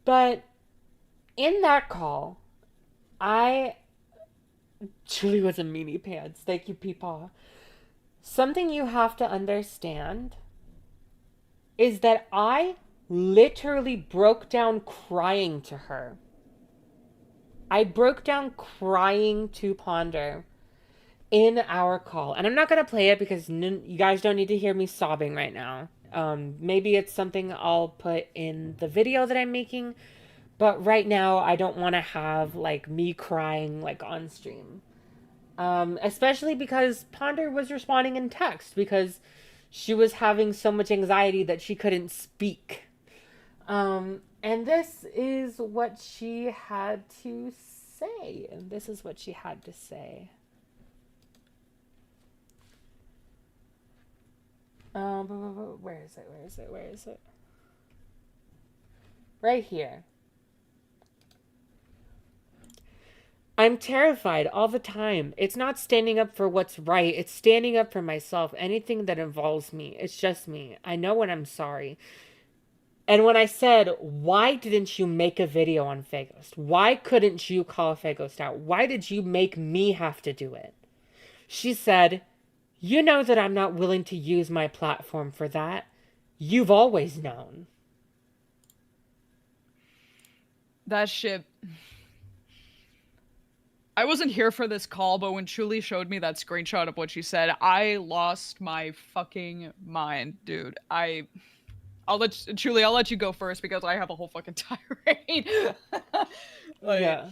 But in that call, I Julie was a meanie pants. Thank you, Peepaw. Something you have to understand is that I literally broke down crying to her. I broke down crying to Ponder in our call. And I'm not going to play it because you guys don't need to hear me sobbing right now. Maybe it's something I'll put in the video that I'm making. But right now, I don't want to have like me crying like on stream. Especially because Ponder was responding in text because she was having so much anxiety that she couldn't speak. And this is what she had to say. And this is what she had to say. Where is it? Where is it? Where is it? Right here. I'm terrified all the time. It's not standing up for what's right. It's standing up for myself. Anything that involves me. It's just me. I know when I'm sorry. And when I said, why didn't you make a video on Faghost? Why couldn't you call Faghost out? Why did you make me have to do it? She said, you know that I'm not willing to use my platform for that. You've always known. That shit. I wasn't here for this call, but when Chuli showed me that screenshot of what she said, I lost my fucking mind, dude. I'll let you go first because I have a whole fucking tirade. Yeah.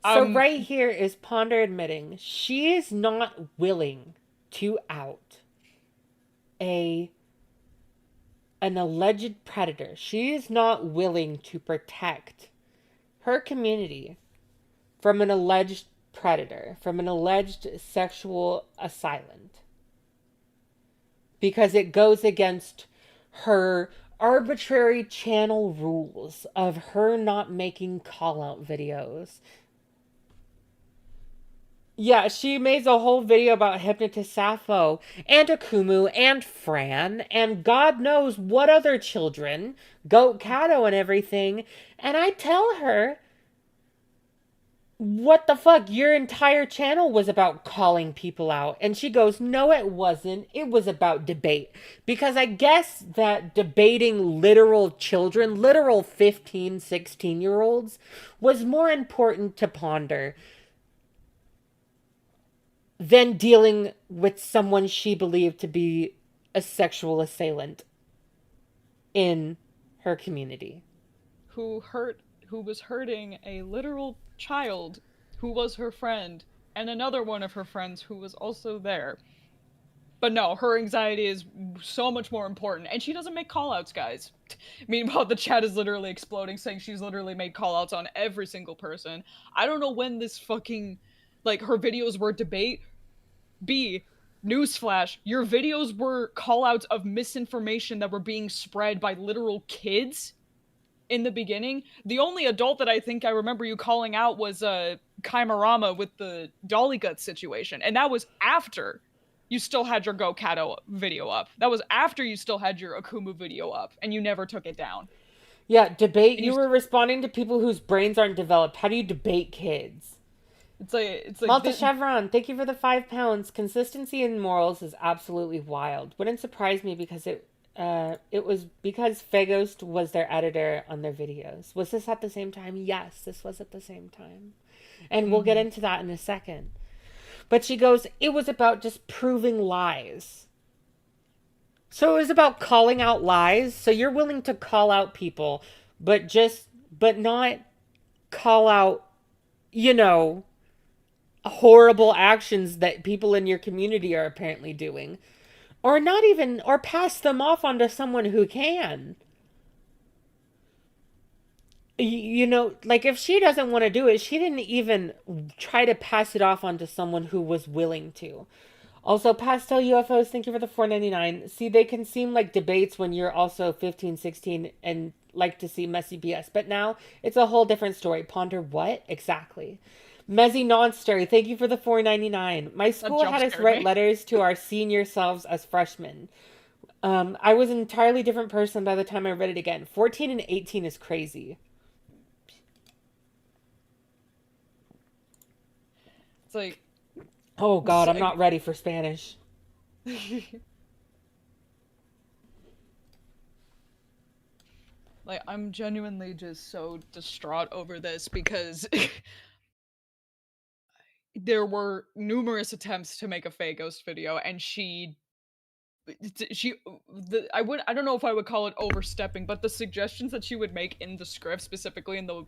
So right here is Ponder admitting she is not willing to out an alleged predator. She is not willing to protect her community from an alleged predator, from an alleged sexual assailant. Because it goes against her arbitrary channel rules of her not making call-out videos. Yeah, she made a whole video about Hypnotist Sappho and Akumu and Fran and God knows what other children, Goat Kato and everything. And I tell her, what the fuck? Your entire channel was about calling people out. And she goes, no, it wasn't. It was about debate. Because I guess that debating literal children, literal 15, 16-year-olds, was more important to Ponder than dealing with someone she believed to be a sexual assailant in her community. Who was hurting a literal child who was her friend and another one of her friends who was also there. But no, her anxiety is so much more important. And she doesn't make callouts, guys. Meanwhile, the chat is literally exploding, saying she's literally made callouts on every single person. I don't know when this fucking, like, her videos were debate. B, newsflash, your videos were callouts of misinformation that were being spread by literal kids in the beginning. The only adult that I think I remember you calling out was Kaimarama with the Dolly Guts situation. And that was after you still had your Go Kato video up. That was after you still had your Akumu video up, and you never took it down. Yeah, debate. You were responding to people whose brains aren't developed. How do you debate kids? It's like Malta Chevron, thank you for the £5. Consistency in morals is absolutely wild. Wouldn't surprise me because it It was because Faghost was their editor on their videos. Was this at the same time? Yes, this was at the same time. And we'll get into that in a second. But she goes, it was about just proving lies. So it was about calling out lies. So you're willing to call out people, but not call out, you know, horrible actions that people in your community are apparently doing. Or not even, or pass them off onto someone who can. You know, like if she doesn't want to do it, she didn't even try to pass it off onto someone who was willing to. Also, Pastel UFOs, thank you for the $4.99. See, they can seem like debates when you're also 15, 16 and like to see messy BS. But now it's a whole different story. Ponder what? Exactly. Mezzy Nonstory, thank you for the $4.99. My school had us write letters to our senior selves as freshmen. I was an entirely different person by the time I read it again. 14 and 18 is crazy. It's like, oh God, I'm not ready for Spanish. Like, I'm genuinely just so distraught over this because there were numerous attempts to make a Faye Ghost video, and I don't know if I would call it overstepping, but the suggestions that she would make in the script, specifically in the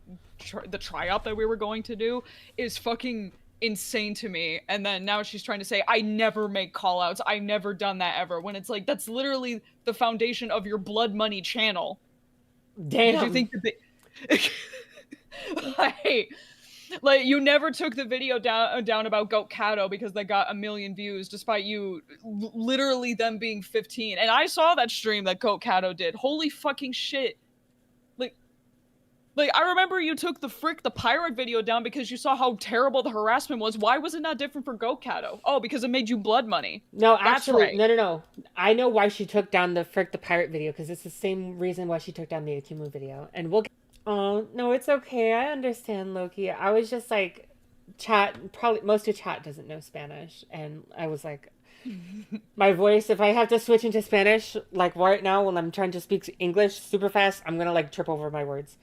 try-out that we were going to do, is fucking insane to me. And then now she's trying to say, I never make call-outs, I never done that ever, when it's like, that's literally the foundation of your Blood Money channel. Damn. Did you think that like you never took the video down about Goat Kato because they got 1 million views, despite you literally them being 15. And I saw that stream that Goat Kato did. Holy fucking shit! Like I remember you took the pirate video down because you saw how terrible the harassment was. Why was it not different for Goat Kato? Oh, because it made you blood money. No, actually, right. No. I know why she took down the the pirate video, because it's the same reason why she took down the Akumu video. And we'll get... Oh, no, it's okay. I understand, Loki. I was just like, probably most of chat doesn't know Spanish. And I was like, my voice, if I have to switch into Spanish, like right now when I'm trying to speak English super fast, I'm going to like trip over my words.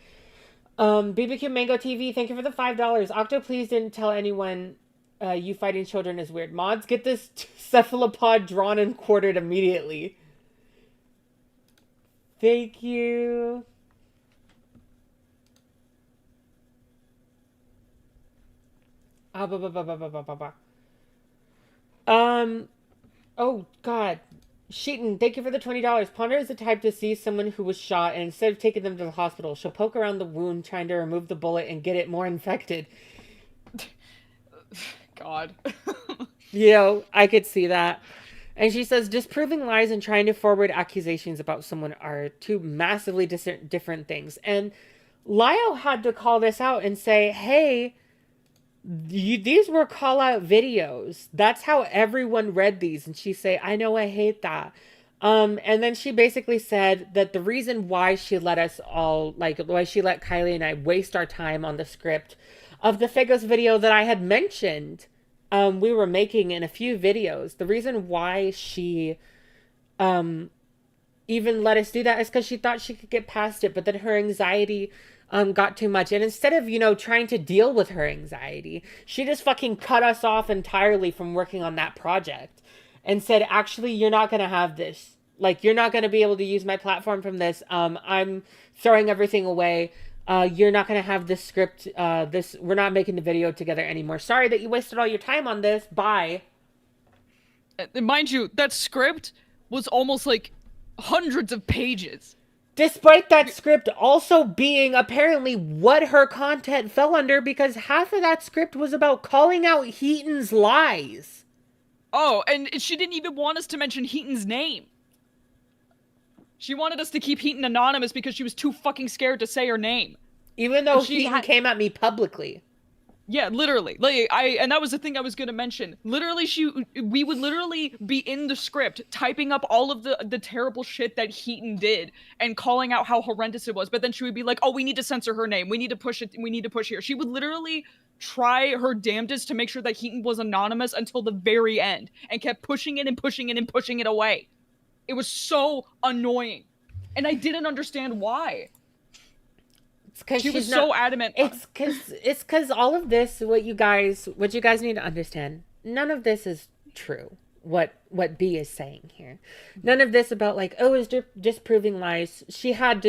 BBQ Mango TV, thank you for the $5. Octo, please didn't tell anyone you fighting children is weird. Mods, get this cephalopod drawn and quartered immediately. Thank you. Oh, God. Sheeton, thank you for the $20. Ponder is the type to see someone who was shot, and instead of taking them to the hospital, she'll poke around the wound trying to remove the bullet and get it more infected. God. You know, I could see that. And she says, disproving lies and trying to forward accusations about someone are two massively different things. And Lyle had to call this out and say, hey, these were call out videos. That's how everyone read these. And she say, I know, I hate that. And then she basically said that the reason why she let us all, like, why she let Kylie and I waste our time on the script of the Fagos video that I had mentioned we were making in a few videos. The reason why she even let us do that is because she thought she could get past it, but then her anxiety got too much. And instead of, you know, trying to deal with her anxiety, she just fucking cut us off entirely from working on that project and said, actually, you're not going to have this. Like, you're not going to be able to use my platform from this. I'm throwing everything away. You're not going to have this script. We're not making the video together anymore. Sorry that you wasted all your time on this. Bye. Mind you, that script was almost like hundreds of pages. Despite that script also being apparently what her content fell under, because half of that script was about calling out Heaton's lies. Oh, and she didn't even want us to mention Heaton's name. She wanted us to keep Heaton anonymous because she was too fucking scared to say her name. Even though Heaton came at me publicly. Yeah, literally. Like and that was the thing I was gonna mention. Literally, we would literally be in the script typing up all of the terrible shit that Heaton did and calling out how horrendous it was. But then she would be like, "Oh, we need to censor her name. We need to push it. We need to push here." She would literally try her damnedest to make sure that Heaton was anonymous until the very end, and kept pushing it and pushing it and pushing it away. It was so annoying. And I didn't understand why. It's because She was so adamant. It's because all of this, what you guys need to understand, none of this is true. What B is saying here, none of this about like, oh, is disproving lies. She had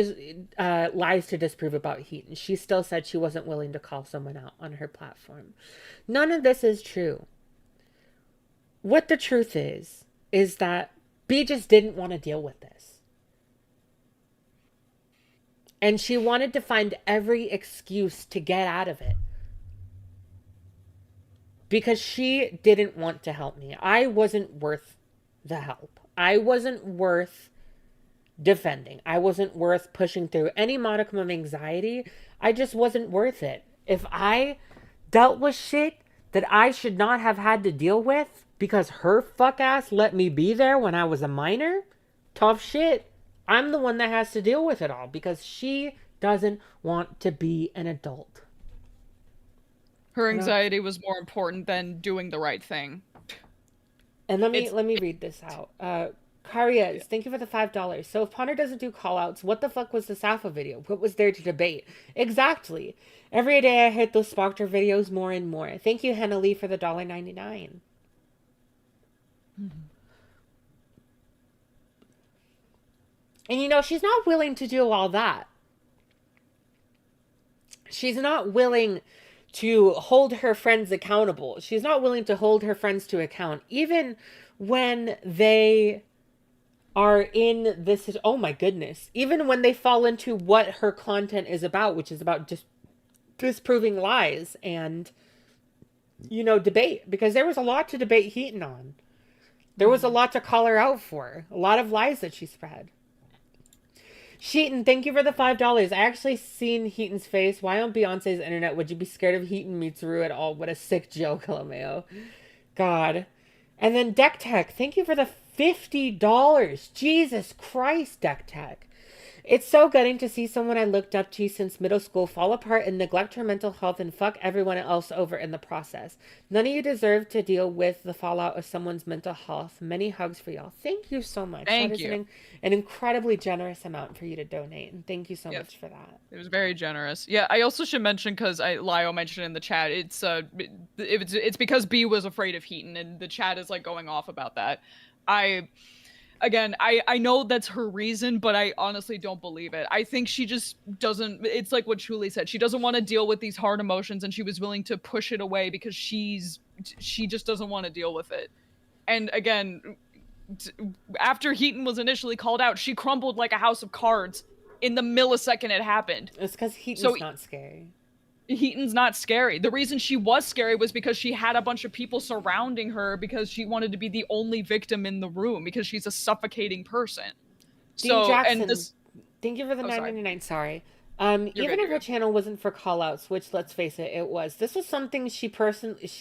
lies to disprove about Heaton. She still said she wasn't willing to call someone out on her platform. None of this is true. What the truth is that B just didn't want to deal with this. And she wanted to find every excuse to get out of it. Because she didn't want to help me. I wasn't worth the help. I wasn't worth defending. I wasn't worth pushing through any modicum of anxiety. I just wasn't worth it. If I dealt with shit that I should not have had to deal with because her fuck ass let me be there when I was a minor, tough shit. I'm the one that has to deal with it all because she doesn't want to be an adult. Her anxiety was more important than doing the right thing. And let me read this out. Karias, thank you for the $5. So if Ponder doesn't do callouts, what the fuck was the Safa video? What was there to debate? Exactly. Every day I hit those Sprocket videos more and more. Thank you, Hannah Lee, for the $1.99. Mm-hmm. And you know, she's not willing to do all that. She's not willing to hold her friends accountable. She's not willing to hold her friends to account, even when they are in this. Oh my goodness. Even when they fall into what her content is about, which is about just disproving lies and, you know, debate. Because there was a lot to debate Heaton on. There was a lot to call her out for. A lot of lies that she spread. Sheaton, thank you for the $5. I actually seen Heaton's face. Why on Beyonce's internet would you be scared of Heaton meets Rue at all? What a sick joke, LMAO. God. And then Deck Tech, thank you for the $50. Jesus Christ, Deck Tech. It's so gutting to see someone I looked up to since middle school fall apart and neglect her mental health and fuck everyone else over in the process. None of you deserve to deal with the fallout of someone's mental health. Many hugs for y'all. Thank you so much. Thank you. An incredibly generous amount for you to donate, and thank you so much for that. It was very generous. Yeah, I also should mention, because Lio mentioned in the chat, it's because B was afraid of Heaton, and the chat is like going off about that. Again, I know that's her reason, but I honestly don't believe it. I think she just doesn't, it's like what Julie said, she doesn't want to deal with these hard emotions, and she was willing to push it away because she just doesn't want to deal with it. And again, after Heaton was initially called out, she crumbled like a house of cards in the millisecond it happened. It's because Heaton's not scary. Heaton's not scary. The reason she was scary was because she had a bunch of people surrounding her because she wanted to be the only victim in the room because she's a suffocating person. Dean Jackson, thank you for the $9.99. Sorry. Even if her channel wasn't for callouts, which let's face it, it was. This was something she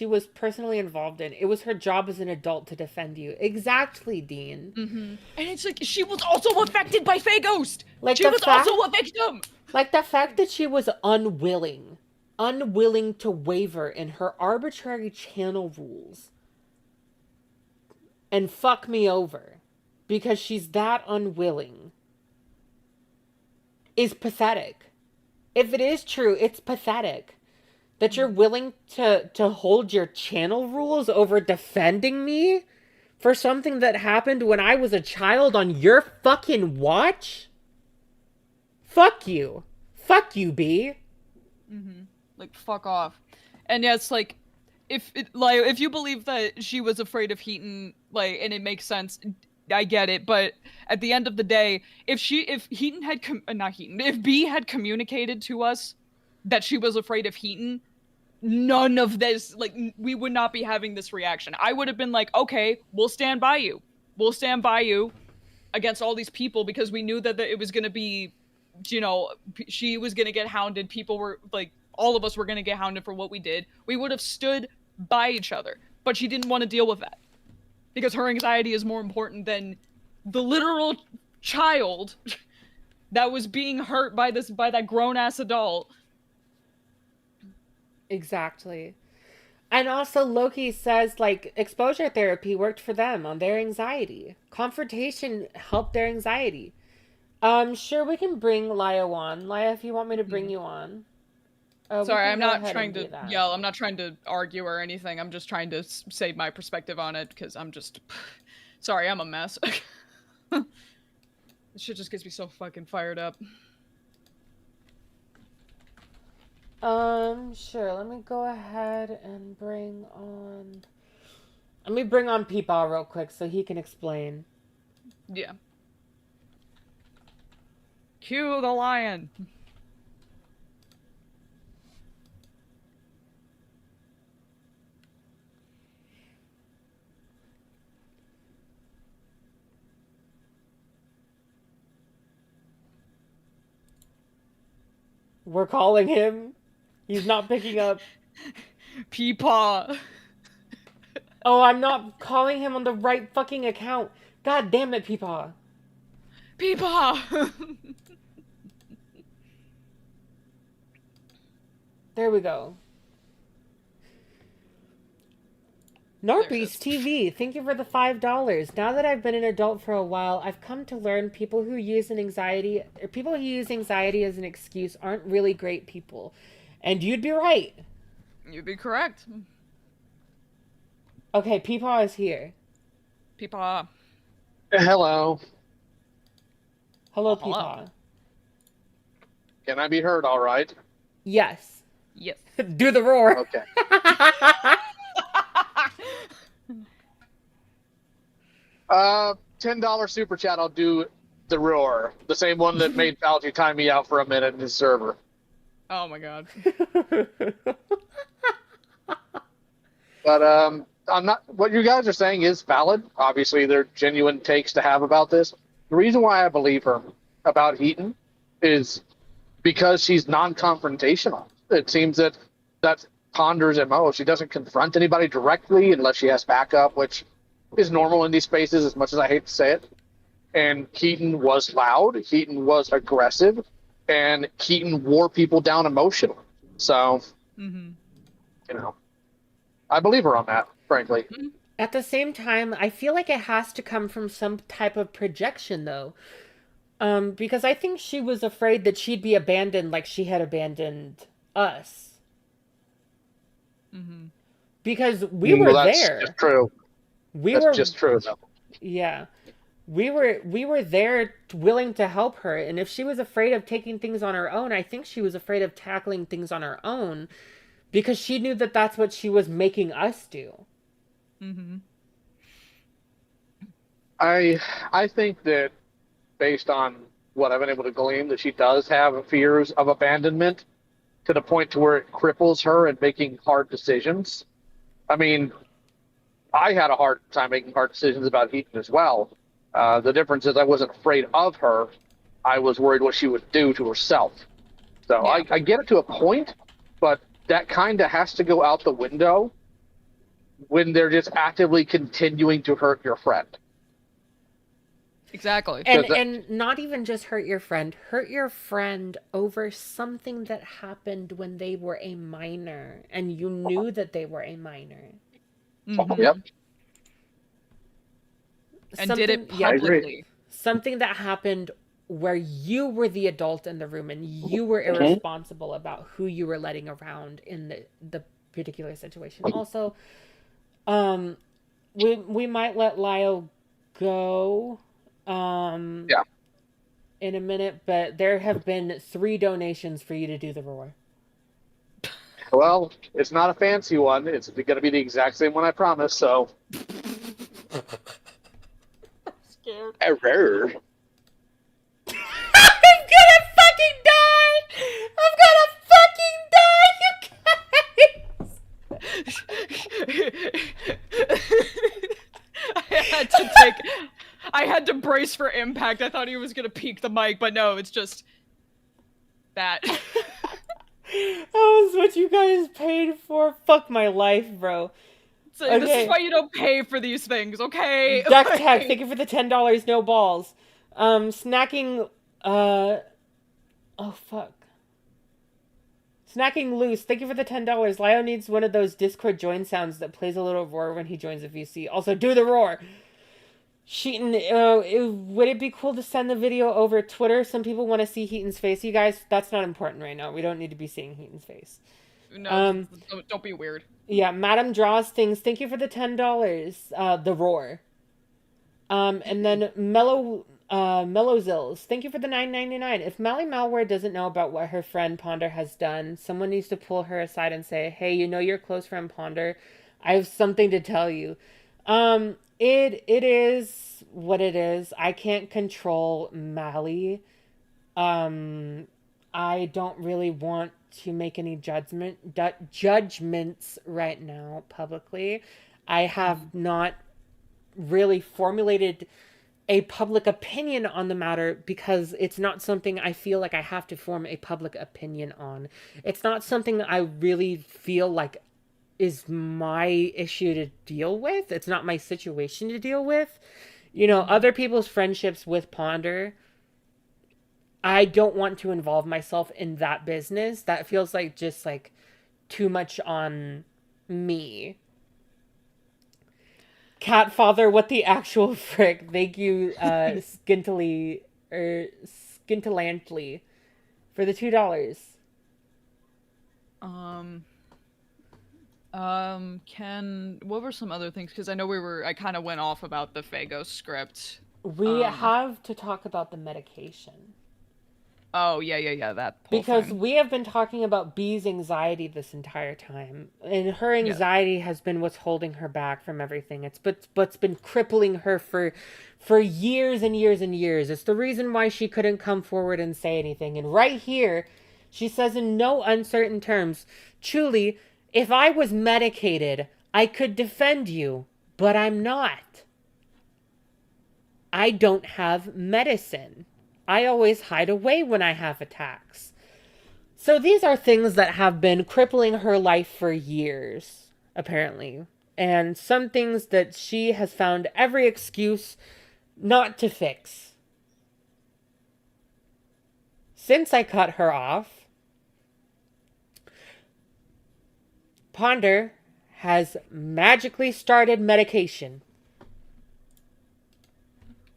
was personally involved in. It was her job as an adult to defend you. Exactly, Dean. Mm-hmm. And it's like she was also affected by Faghost. Like she was also a victim. Like the fact that she was unwilling to waver in her arbitrary channel rules and fuck me over because she's that unwilling is pathetic. If it is true, it's pathetic that you're willing to hold your channel rules over defending me for something that happened when I was a child on your fucking watch. Fuck you. Fuck you, B. Mm-hmm. Like, fuck off. And yeah, it's like, if you believe that she was afraid of Heaton, like, and it makes sense, I get it. But at the end of the day, if Heaton had if B had communicated to us that she was afraid of Heaton, none of this, like, we would not be having this reaction. I would have been like, okay, we'll stand by you. We'll stand by you against all these people because we knew that it was going to be, you know, she was going to get hounded. People were like, all of us were going to get hounded for what we did. We would have stood by each other, but she didn't want to deal with that because her anxiety is more important than the literal child that was being hurt by that grown-ass adult. Exactly. And also Loki says like exposure therapy worked for them on their anxiety. Confrontation helped their anxiety. Sure, we can bring Lio on. Lio, if you want me to bring Mhm. you on. We Sorry, can I'm go not ahead trying and do to that. yell. I'm not trying to argue or anything. I'm just trying to say my perspective on it because I'm just. Sorry, I'm a mess. This shit just gets me so fucking fired up. Sure, let me go ahead and bring on. Let me bring on Peepaw real quick so he can explain. Yeah. Cue the lion. We're calling him. He's not picking up. Peepaw. Oh, I'm not calling him on the right fucking account. God damn it, Peepaw. Peepaw. There we go. There it Norbeast is. TV, thank you for the $5. Now that I've been an adult for a while, I've come to learn people who use anxiety as an excuse aren't really great people. And you'd be right. You'd be correct. Okay, Peepaw is here. Peepaw. Hello. Hello, Hello. Peepaw. Can I be heard all right? Yes. Yes. Do the roar. Okay. $10 super chat, I'll do the roar. The same one that made Fauci time me out for a minute in his server. Oh my god. But I'm not what you guys are saying is valid. Obviously they're genuine takes to have about this. The reason why I believe her about Heaton is because she's non-confrontational. It seems that that's Ponder's MO. She doesn't confront anybody directly unless she has backup, which is normal in these spaces, as much as I hate to say it. And Keaton was loud, Keaton was aggressive, and Keaton wore people down emotionally. So, you know, I believe her on that, frankly. At the same time, I feel like it has to come from some type of projection, though. Because I think she was afraid that she'd be abandoned like she had abandoned us. Because we were Well, that's there. just true. That's just true, though. Yeah. We were there willing to help her, and if she was afraid of taking things on her own, I think she was afraid of tackling things on her own because she knew that that's what she was making us do. I think that based on what I've been able to glean, that she does have fears of abandonment to the point to where it cripples her in making hard decisions. I mean, I had a hard time making hard decisions about Heaton as well. The difference is I wasn't afraid of her. I was worried what she would do to herself. So Yeah. I get it to a point, but that kind of has to go out the window when they're just actively continuing to hurt your friend. Exactly. And not even just hurt your friend over something that happened when they were a minor and you knew that they were a minor. Yep. And did it publicly. Something that happened where you were the adult in the room and you were irresponsible about who you were letting around in the particular situation. Also, we might let Lio go in a minute, but there have been 3 donations for you to do the roar. Well, it's not a fancy one. It's going to be the exact same one I promised, so. Scared. Error. I'm gonna fucking die! You guys! I had to brace for impact. I thought he was gonna peek the mic, but no, it's just that. That was what you guys paid for. Fuck my life, bro. So this is why you don't pay for these things, okay? Duck Tech, thank you for the $10. No balls. Snacking. Oh fuck. Snacking Loose, thank you for the $10. Lio needs one of those Discord join sounds that plays a little roar when he joins a VC. Also, do the roar. Heaton, would it be cool to send the video over Twitter? Some people want to see Heaton's face. You guys, that's not important right now. We don't need to be seeing Heaton's face. No, don't be weird. Yeah, Madam Draws Things, thank you for the $10. The roar. And then Mellowzills, thank you for the $9.99. If Mally Malware doesn't know about what her friend Ponder has done, someone needs to pull her aside and say, hey, you know your close friend Ponder, I have something to tell you. It is what it is. I can't control Mally. I don't really want to make any judgments right now publicly. I have not really formulated a public opinion on the matter because it's not something I feel like I have to form a public opinion on. It's not something I really feel like is my issue to deal with. It's not my situation to deal with. You know, other people's friendships with Ponder, I don't want to involve myself in that business. That feels like just like too much on me. Cat Father, what the actual frick? Thank you, Skintily Skintilantly for the $2. What were some other things? Because I know I kind of went off about the Fago script. We have to talk about the medication. Oh, yeah, that whole Because thing. we have been talking about Bee's anxiety this entire time. And her anxiety has been what's holding her back from everything. It's what's been crippling her for years and years and years. It's the reason why she couldn't come forward and say anything. And right here, she says in no uncertain terms, truly, if I was medicated, I could defend you, but I'm not. I don't have medicine. I always hide away when I have attacks. So these are things that have been crippling her life for years, apparently. And some things that she has found every excuse not to fix. Since I cut her off, Ponder has magically started medication.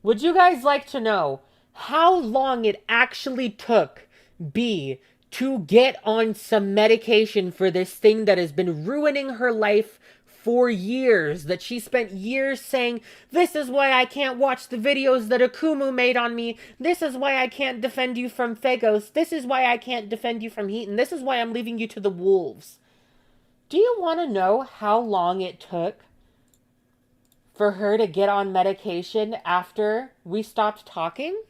Would you guys like to know how long it actually took B to get on some medication for this thing that has been ruining her life for years, that she spent years saying, this is why I can't watch the videos that Akumu made on me, this is why I can't defend you from Phagos, this is why I can't defend you from Heaton, this is why I'm leaving you to the wolves. Do you want to know how long it took for her to get on medication after we stopped talking?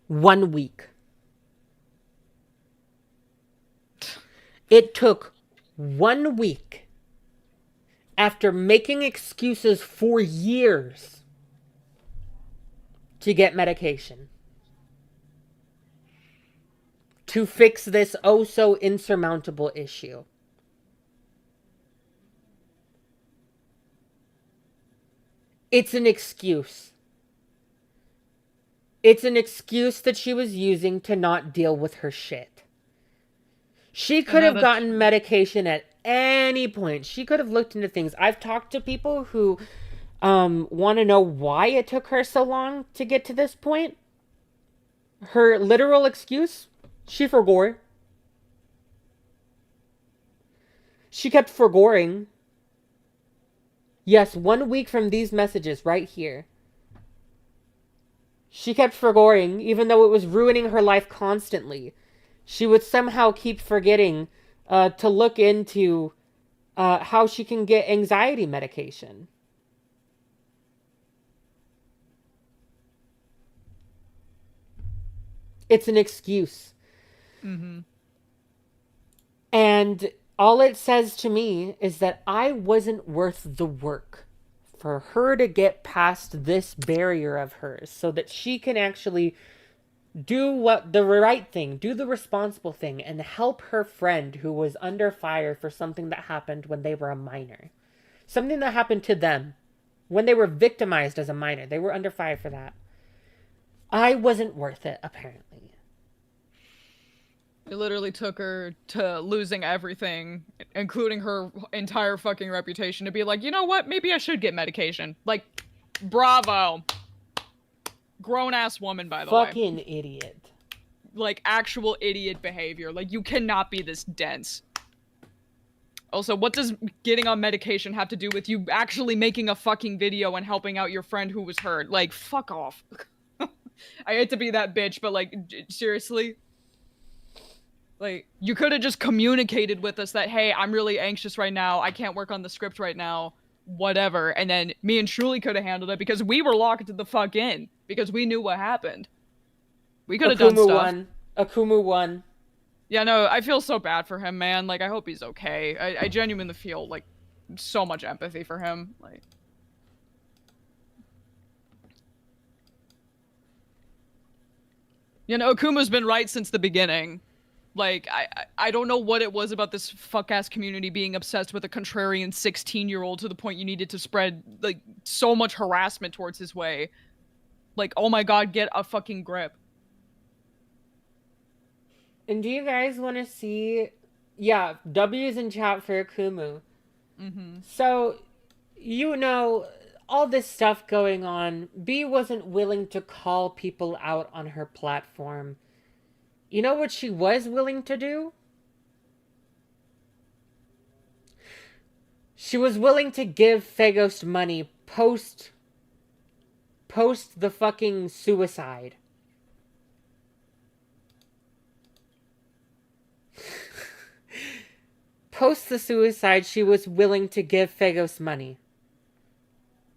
One week. It took 1 week after making excuses for years to get medication to fix this oh so insurmountable issue. It's an excuse. It's an excuse that she was using to not deal with her shit. She could have gotten medication at any point. She could have looked into things. I've talked to people who want to know why it took her so long to get to this point. Her literal excuse, she forgot. She kept forgoing. Yes, 1 week from these messages right here. She kept forgoing, even though it was ruining her life constantly. She would somehow keep forgetting to look into how she can get anxiety medication. It's an excuse. Mm-hmm. And all it says to me is that I wasn't worth the work for her to get past this barrier of hers so that she can actually do what the right thing, do the responsible thing, and help her friend who was under fire for something that happened when they were a minor. Something that happened to them when they were victimized as a minor. They were under fire for that. I wasn't worth it, apparently. It literally took her to losing everything, including her entire fucking reputation, to be like, you know what? Maybe I should get medication. Like, bravo. Grown-ass woman, by the way. Fucking idiot. Like, actual idiot behavior. Like, you cannot be this dense. Also, what does getting on medication have to do with you actually making a fucking video and helping out your friend who was hurt? Like, fuck off. I hate to be that bitch, but like, seriously? Like, you could have just communicated with us that, hey, I'm really anxious right now, I can't work on the script right now, whatever, and then me and Truly could have handled it because we were locked the fuck in, because we knew what happened. We could have done stuff. Akumu won. Yeah, no, I feel so bad for him, man. Like, I hope he's okay. I genuinely feel, like, so much empathy for him. Like... You know, Akumu's been right since the beginning. Like, I don't know what it was about this fuck-ass community being obsessed with a contrarian 16-year-old to the point you needed to spread, like, so much harassment towards his way. Like, oh my god, get a fucking grip. And do you guys want to see... Yeah, W's in chat for Akumu. Mm-hmm. So, you know, all this stuff going on, B wasn't willing to call people out on her platform. You know what she was willing to do? She was willing to give Fagos money post the fucking suicide. Post the suicide, she was willing to give Fagos money.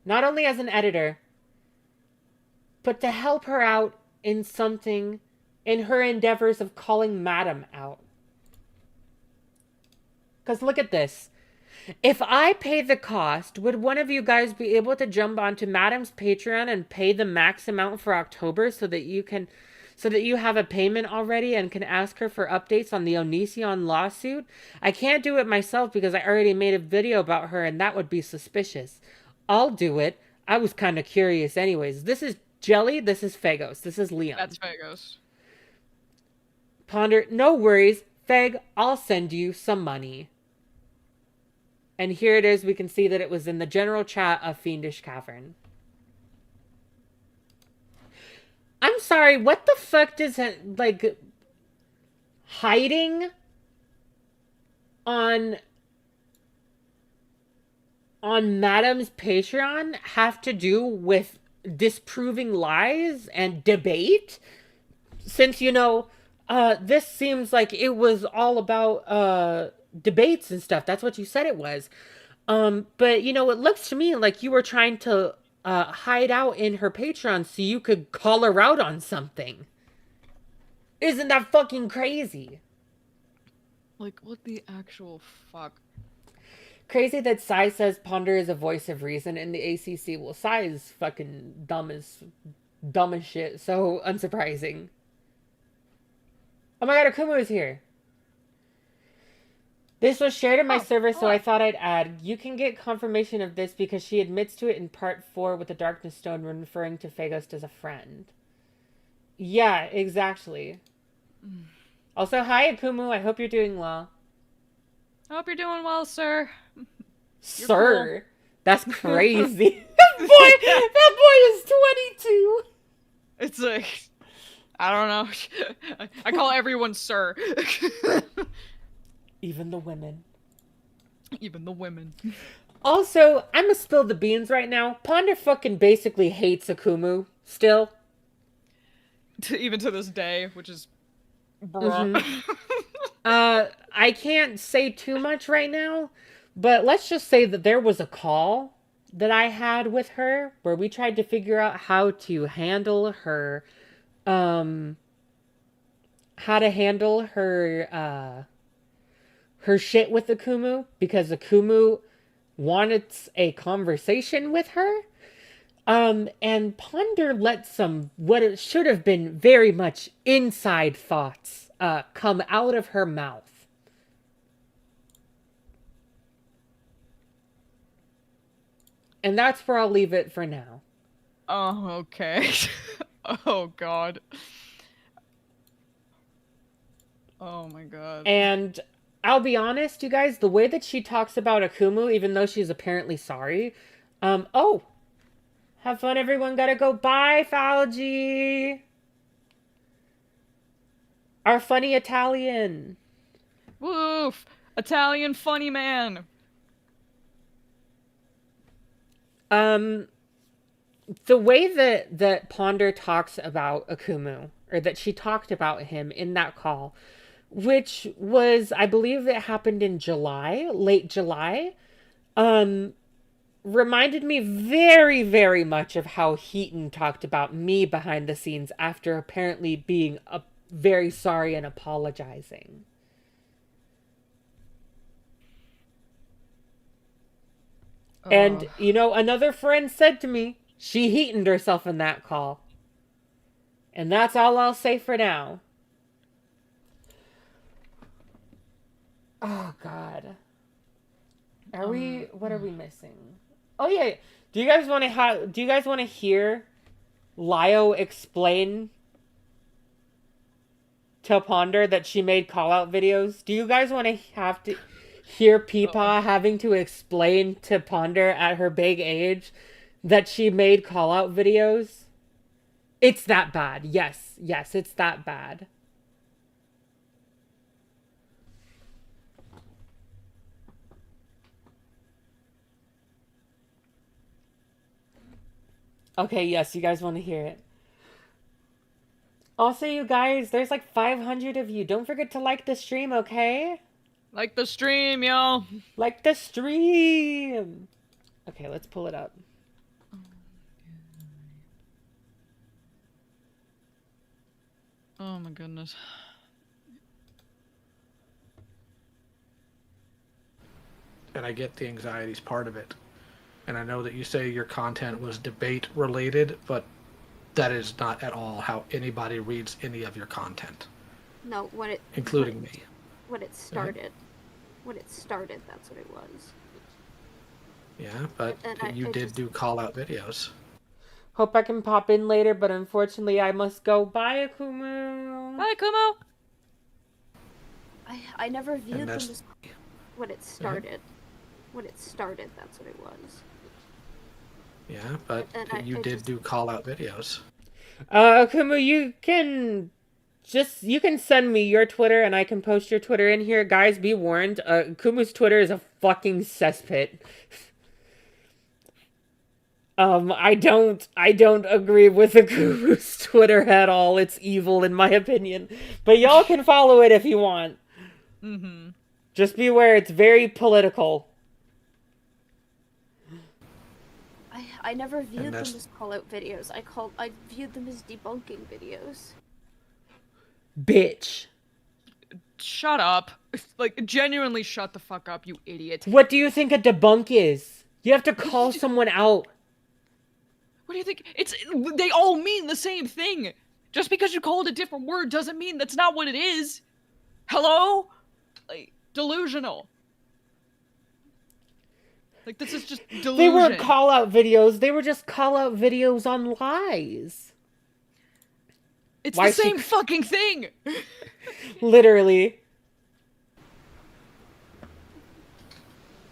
Not only as an editor, but to help her out in something in her endeavors of calling Madam out. Because look at this. If I pay the cost, would one of you guys be able to jump onto Madam's Patreon and pay the max amount for October so that you have a payment already and can ask her for updates on the Onision lawsuit? I can't do it myself because I already made a video about her and that would be suspicious. I'll do it. I was kind of curious anyways. This is Jelly, this is Fagos, this is Leon. That's Fagos. Ponder, no worries, Feg, I'll send you some money. And here it is, we can see that it was in the general chat of Fiendish Cavern. I'm sorry, what the fuck does it, like, hiding on Madam's Patreon have to do with disproving lies and debate? Since, you know, this seems like it was all about, debates and stuff. That's what you said it was. But, you know, it looks to me like you were trying to, hide out in her Patreon so you could call her out on something. Isn't that fucking crazy? Like, what the actual fuck? Crazy that Sai says Ponder is a voice of reason in the ACC. Well, Sai is fucking dumb as shit, so unsurprising. Oh my god, Akumu is here. This was shared in my server, so I thought I'd add. You can get confirmation of this because she admits to it in part 4 with the Darkness Stone referring to Fagos as a friend. Yeah, exactly. Also, hi Akumu, I hope you're doing well. I hope you're doing well, sir. Sir? Cool. That's crazy. that boy is 22. It's like, I don't know. I call everyone sir. Even the women. Even the women. Also, I'm gonna spill the beans right now. Ponder fucking basically hates Akumu. Still. Even to this day, which is... bruh. I can't say too much right now, but let's just say that there was a call that I had with her where we tried to figure out how to handle her, her shit with Akumu, because Akumu wanted a conversation with her. And Ponder let some, what it should have been very much inside thoughts, come out of her mouth. And that's where I'll leave it for now. Oh, okay. Oh god. Oh my god. And I'll be honest, you guys, the way that she talks about Akumu, even though she's apparently sorry, oh, have fun, everyone. Gotta go. Bye, Falgi. Our funny Italian. Woof! Italian funny man. The way that Ponder talks about Akumu, or that she talked about him in that call, which was, I believe it happened in July, late July, reminded me very, very much of how Heaton talked about me behind the scenes after apparently being very sorry and apologizing. And, you know, another friend said to me, she Heatoned herself in that call. And that's all I'll say for now. Oh, God. What are we missing? Oh, yeah. Do you guys want to hear Lio explain to Ponder that she made call-out videos? Do you guys want to have to hear Peepaw having to explain to Ponder at her big age that she made call-out videos? It's that bad. Yes, it's that bad. Okay, yes, you guys want to hear it. Also, you guys, there's like 500 of you. Don't forget to like the stream, okay? Like the stream, yo. Like the stream. Okay, let's pull it up. Oh my goodness. And I get the anxiety's part of it. And I know that you say your content was debate related, but that is not at all how anybody reads any of your content. No, including me. When it started. When it started, that's what it was. Yeah, but you did do call-out videos. Hope I can pop in later, but unfortunately I must go. Bye, Akumu. Bye, Kumo. I never viewed them as when it started. When it started, that's what it was. Yeah, but you did do call-out videos. Akumu, you can send me your Twitter and I can post your Twitter in here. Guys, be warned. Akumu's Twitter is a fucking cesspit. I don't agree with Akumu's Twitter at all. It's evil in my opinion. But y'all can follow it if you want. Mm-hmm. Just beware, it's very political. I never viewed them as call-out videos. I viewed them as debunking videos. Bitch. Shut up. Like, genuinely shut the fuck up, you idiot. What do you think a debunk is? You have to call someone out. What do you think? They all mean the same thing. Just because you call it a different word doesn't mean that's not what it is. Hello? Like, delusional. Like, this is just delusion. They weren't call-out videos. They were just call-out videos on lies. It's the same fucking thing. Literally.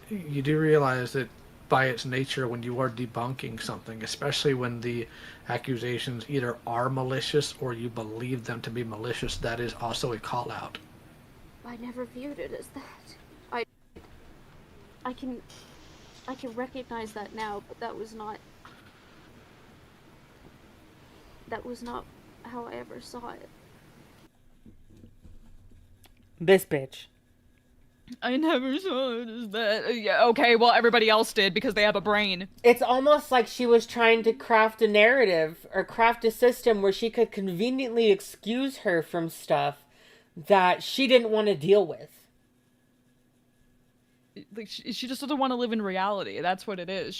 You do realize that by its nature, when you are debunking something, especially when the accusations either are malicious or you believe them to be malicious, that is also a call-out. I never viewed it as that. I can recognize that now, but that was not how I ever saw it. This bitch. I never saw it as that. Yeah, okay, well, everybody else did because they have a brain. It's almost like she was trying to craft a narrative or craft a system where she could conveniently excuse her from stuff that she didn't want to deal with. Like, she just doesn't want to live in reality. That's what it is.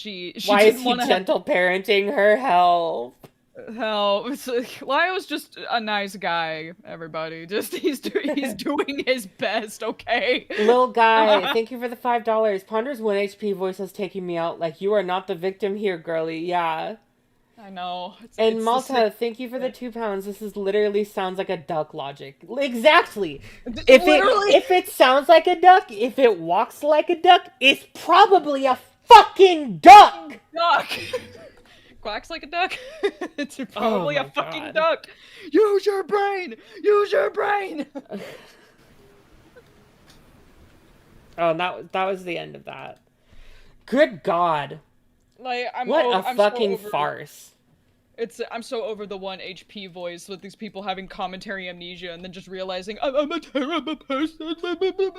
Why is he gentle parenting her? Help. Hell, it's like, Lyo's just a nice guy, everybody. Just he's doing his best, okay? Lil guy, thank you for the $5. Ponder's 1 HP voice is taking me out. Like, you are not the victim here, girly. Yeah. I know. And It's the Malta, sick. thank you for the £2. This is literally sounds like a duck logic. Exactly. Literally. If it sounds like a duck, if it walks like a duck, it's probably a fucking duck. Duck. Quacks like a duck. It's probably Oh a my fucking God. duck. Use your brain. Use your brain. Oh, that was the end of that. Good God. Like What a I'm fucking so over, farce. I'm so over the 1 HP voice with these people having commentary amnesia and then just realizing I'm a terrible person.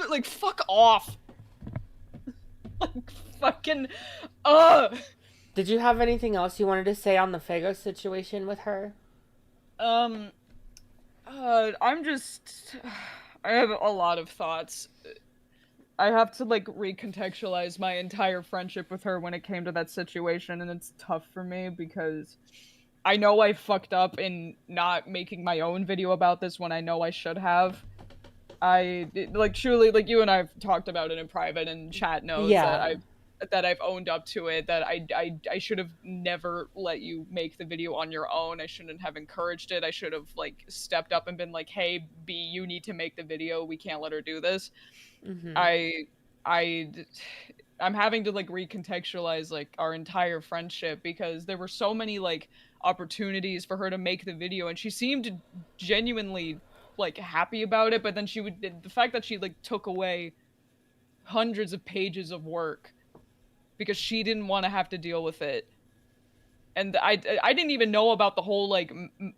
Like fuck off. Like fucking Did you have anything else you wanted to say on the Fago situation with her? I'm just I have a lot of thoughts. I have to like recontextualize my entire friendship with her when it came to that situation, and it's tough for me because I know I fucked up in not making my own video about this when I know I should have. Like truly, like you and I've talked about it in private, and chat knows Yeah. that I've owned up to it, that I should have never let you make the video on your own. I shouldn't have encouraged it. I should have like stepped up and been like, hey B, you need to make the video, we can't let her do this. Mm-hmm. I I'm having to like recontextualize like our entire friendship because there were so many like opportunities for her to make the video, and she seemed genuinely like happy about it, but then the fact that she like took away hundreds of pages of work because she didn't want to have to deal with it. And I didn't even know about the whole like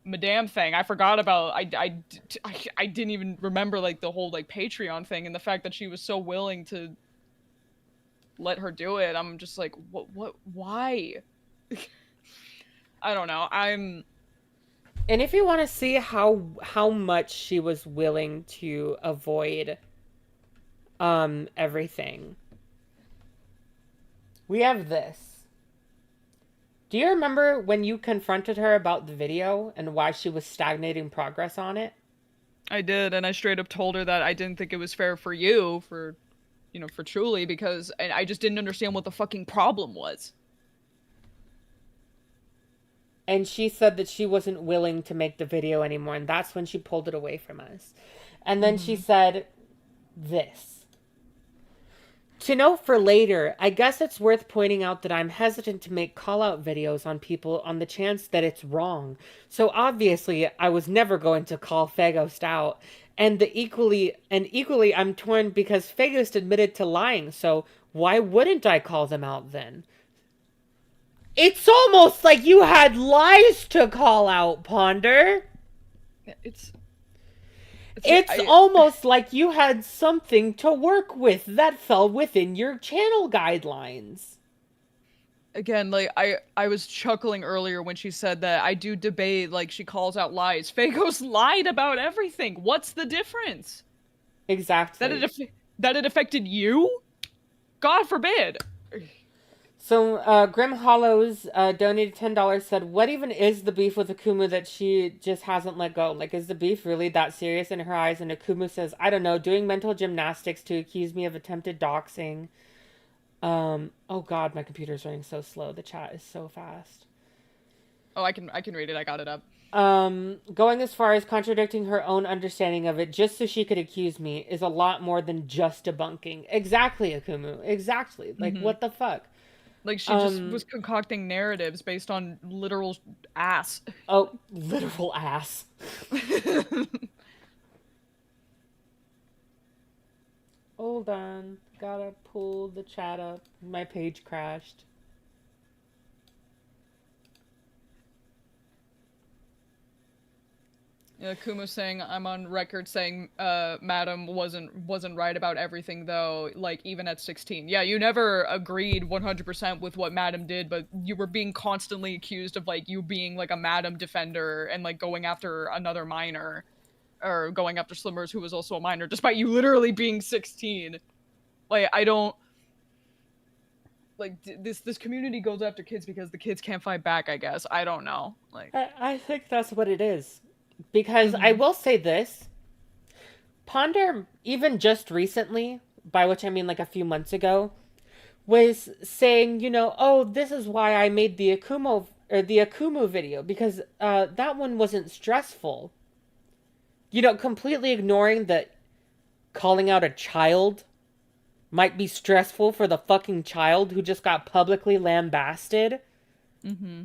Madame thing. I forgot about I didn't even remember like the whole like Patreon thing, and the fact that she was so willing to let her do it. I'm just like, what why? I don't know. And if you want to see how much she was willing to avoid everything, we have this. Do you remember when you confronted her about the video and why she was stagnating progress on it? I did, and I straight up told her that I didn't think it was fair for you, for Truly, because I just didn't understand what the fucking problem was. And she said that she wasn't willing to make the video anymore, and that's when she pulled it away from us. And then she said this. To note for later, I guess it's worth pointing out that I'm hesitant to make call-out videos on people on the chance that it's wrong. So obviously, I was never going to call Fagost out. And equally, I'm torn because Fagost admitted to lying, so why wouldn't I call them out then? It's almost like you had lies to call out, Ponder. It's almost like you had something to work with that fell within your channel guidelines. Again, like, I was chuckling earlier when she said that I do debate, like, she calls out lies. Fagos lied about everything. What's the difference? Exactly. That it affected you? God forbid. So, Grim Hollows donated $10, said, what even is the beef with Akumu that she just hasn't let go? Like, is the beef really that serious in her eyes? And Akumu says, I don't know, doing mental gymnastics to accuse me of attempted doxing. Oh god, my computer's running so slow. The chat is so fast. Oh, I can read it. I got it up. Going as far as contradicting her own understanding of it just so she could accuse me is a lot more than just debunking. Exactly, Akumu. Exactly. Like, what the fuck? Like, she just was concocting narratives based on literal ass. Oh, literal ass. Hold on. Gotta pull the chat up. My page crashed. Yeah, Kuma's saying, I'm on record saying Madam wasn't right about everything though, like even at 16. Yeah, you never agreed 100% with what Madam did, but you were being constantly accused of like you being like a Madam defender and like going after another minor, or going after Slimmers who was also a minor, despite you literally being 16. Like, I don't... this community goes after kids because the kids can't fight back, I guess. I don't know. Like, I think that's what it is. Because I will say this. Ponder, even just recently, by which I mean like a few months ago, was saying, oh, this is why I made the Akumu video, because that one wasn't stressful. Completely ignoring that calling out a child might be stressful for the fucking child who just got publicly lambasted. mm-hmm.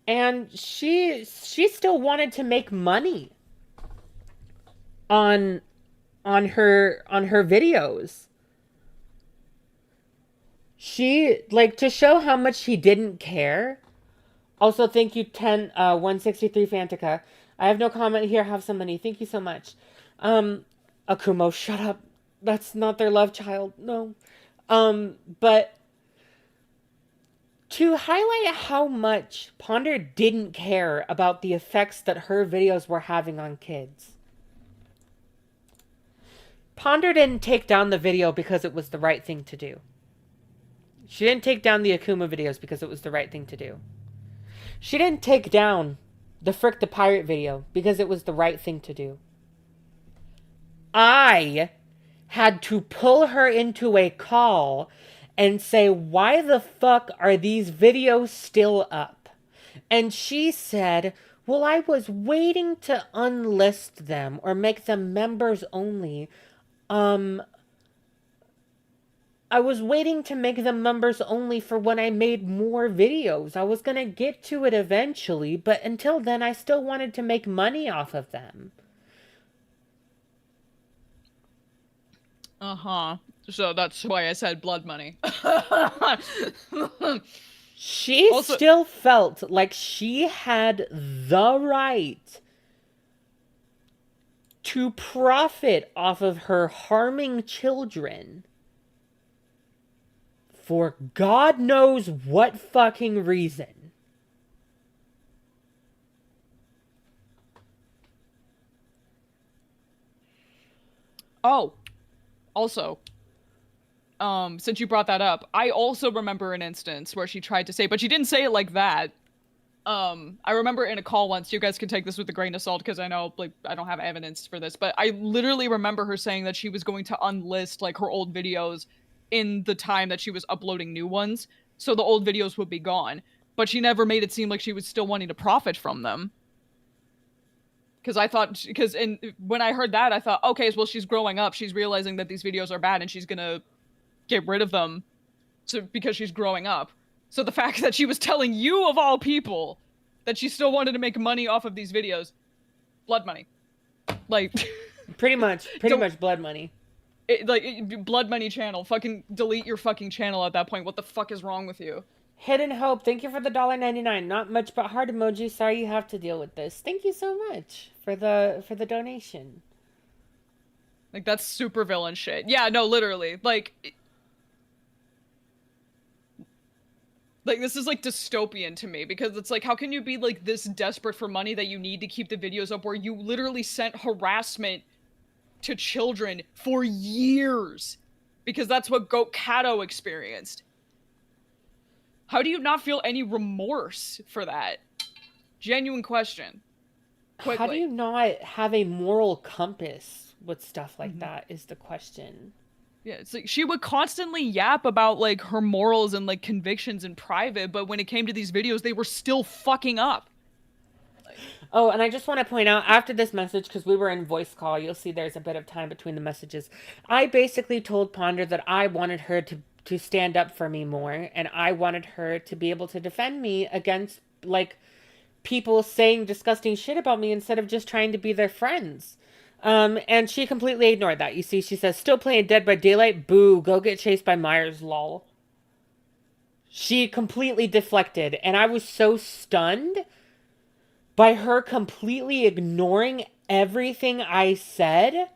And she still wanted to make money on her videos. She, like, to show how much she didn't care. Also, thank you, 163 Fantica. I have no comment here. Have some money. Thank you so much. Akumo, shut up. That's not their love child. No. But to highlight how much Ponder didn't care about the effects that her videos were having on kids. Ponder didn't take down the video because it was the right thing to do. She didn't take down the Akuma videos because it was the right thing to do. She didn't take down the Frick the Pirate video because it was the right thing to do. I had to pull her into a call and say, why the fuck are these videos still up? And she said, well, I was waiting to unlist them or make them members only. I was waiting to make them members only for when I made more videos. I was gonna get to it eventually, but until then, I still wanted to make money off of them. Uh-huh. So that's why I said blood money. She Also, still felt like she had the right to profit off of her harming children for God knows what fucking reason. oh, also, since you brought that up, I also remember an instance where she tried to say, but she didn't say it like that. I remember in a call once, you guys can take this with a grain of salt because I know, like, I don't have evidence for this, but I literally remember her saying that she was going to unlist, like, her old videos in the time that she was uploading new ones, so the old videos would be gone. But she never made it seem like she was still wanting to profit from them. Because when I heard that, I thought, okay, well, she's growing up, she's realizing that these videos are bad, and she's gonna get rid of them, because she's growing up. So the fact that she was telling you, of all people, that she still wanted to make money off of these videos, blood money. Like, pretty much blood money. Blood money channel. Fucking delete your fucking channel at that point. What the fuck is wrong with you? Hidden Hope, thank you for the $1.99. Not much but heart emoji. Sorry you have to deal with this. Thank you so much for the donation. Like, that's super villain shit. Yeah, no, literally. Like, this is, like, dystopian to me, because it's like, how can you be, like, this desperate for money that you need to keep the videos up where you literally sent harassment to children for years? Because that's what Goat Kato experienced. How do you not feel any remorse for that? Genuine question. Quickly. How do you not have a moral compass with stuff like that is the question. Yeah, it's like she would constantly yap about, like, her morals and, like, convictions in private, but when it came to these videos, they were still fucking up. Oh, and I just want to point out, after this message, because we were in voice call, you'll see there's a bit of time between the messages. I basically told Ponder that I wanted her to stand up for me more, and I wanted her to be able to defend me against, like, people saying disgusting shit about me instead of just trying to be their friends. And she completely ignored that. You see, she says, still playing Dead by Daylight? Boo, go get chased by Myers, lol. She completely deflected, and I was so stunned by her completely ignoring everything I said.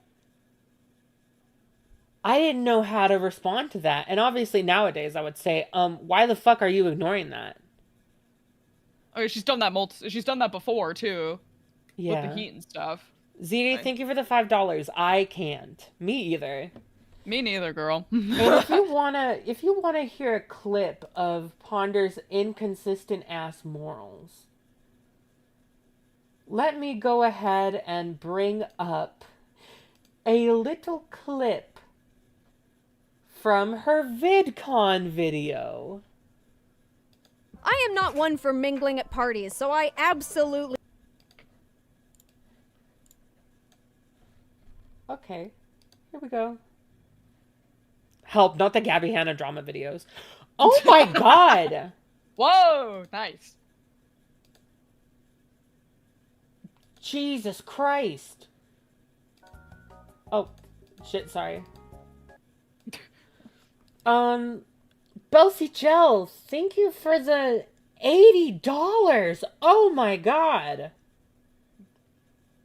I didn't know how to respond to that. And obviously nowadays I would say, why the fuck are you ignoring that? Okay, she's done that before too. Yeah. With the heat and stuff. ZD, thank you for the $5. I can't. Me either. Me neither, girl. And if you wanna hear a clip of Ponder's inconsistent ass morals, let me go ahead and bring up a little clip from her VidCon video. I am not one for mingling at parties, so I absolutely... Okay, here we go. Help, not the Gabby Hanna drama videos. Oh my god! Whoa, nice. Jesus Christ. Oh, shit, sorry. Belcy Gel, thank you for the $80. Oh my god.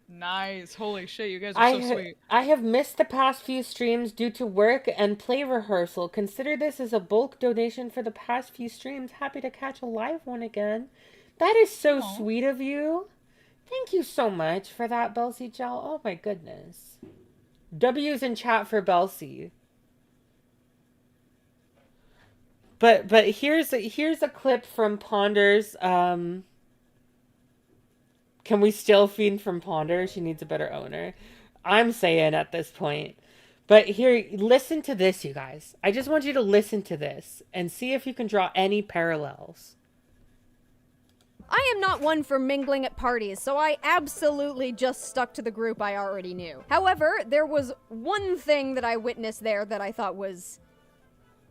Nice. Holy shit, you guys are so sweet. I have missed the past few streams due to work and play rehearsal. Consider this as a bulk donation for the past few streams. Happy to catch a live one again. That is so sweet of you. Thank you so much for that, Belcy Gel. Oh my goodness. W's in chat for Belcy. But here's a clip from Ponder's. Can we still feed from Ponder? She needs a better owner. I'm saying at this point. But here, listen to this, you guys. I just want you to listen to this and see if you can draw any parallels. I am not one for mingling at parties, so I absolutely just stuck to the group I already knew. However, there was one thing that I witnessed there that I thought was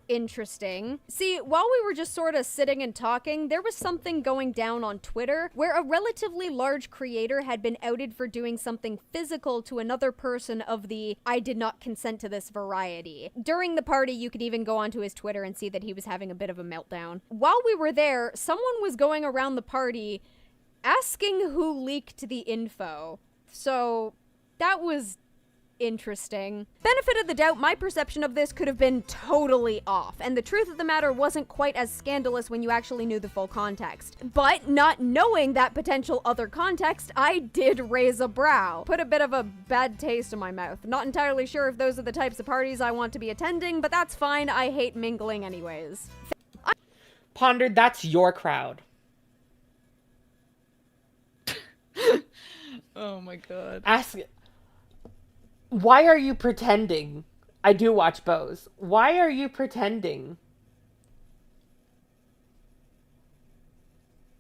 interesting. See, while we were just sort of sitting and talking, there was something going down on Twitter where a relatively large creator had been outed for doing something physical to another person of the "I did not consent to this" variety. During the party, you could even go onto his Twitter and see that he was having a bit of a meltdown. While we were there, someone was going around the party asking who leaked the info. So that was interesting. Benefit of the doubt, my perception of this could have been totally off, and the truth of the matter wasn't quite as scandalous when you actually knew the full context. But not knowing that potential other context, I did raise a brow. Put a bit of a bad taste in my mouth. Not entirely sure if those are the types of parties I want to be attending, but that's fine. I hate mingling anyways. Ponder, that's your crowd. Oh my god. Why are you pretending? I do watch Bows. Why are you pretending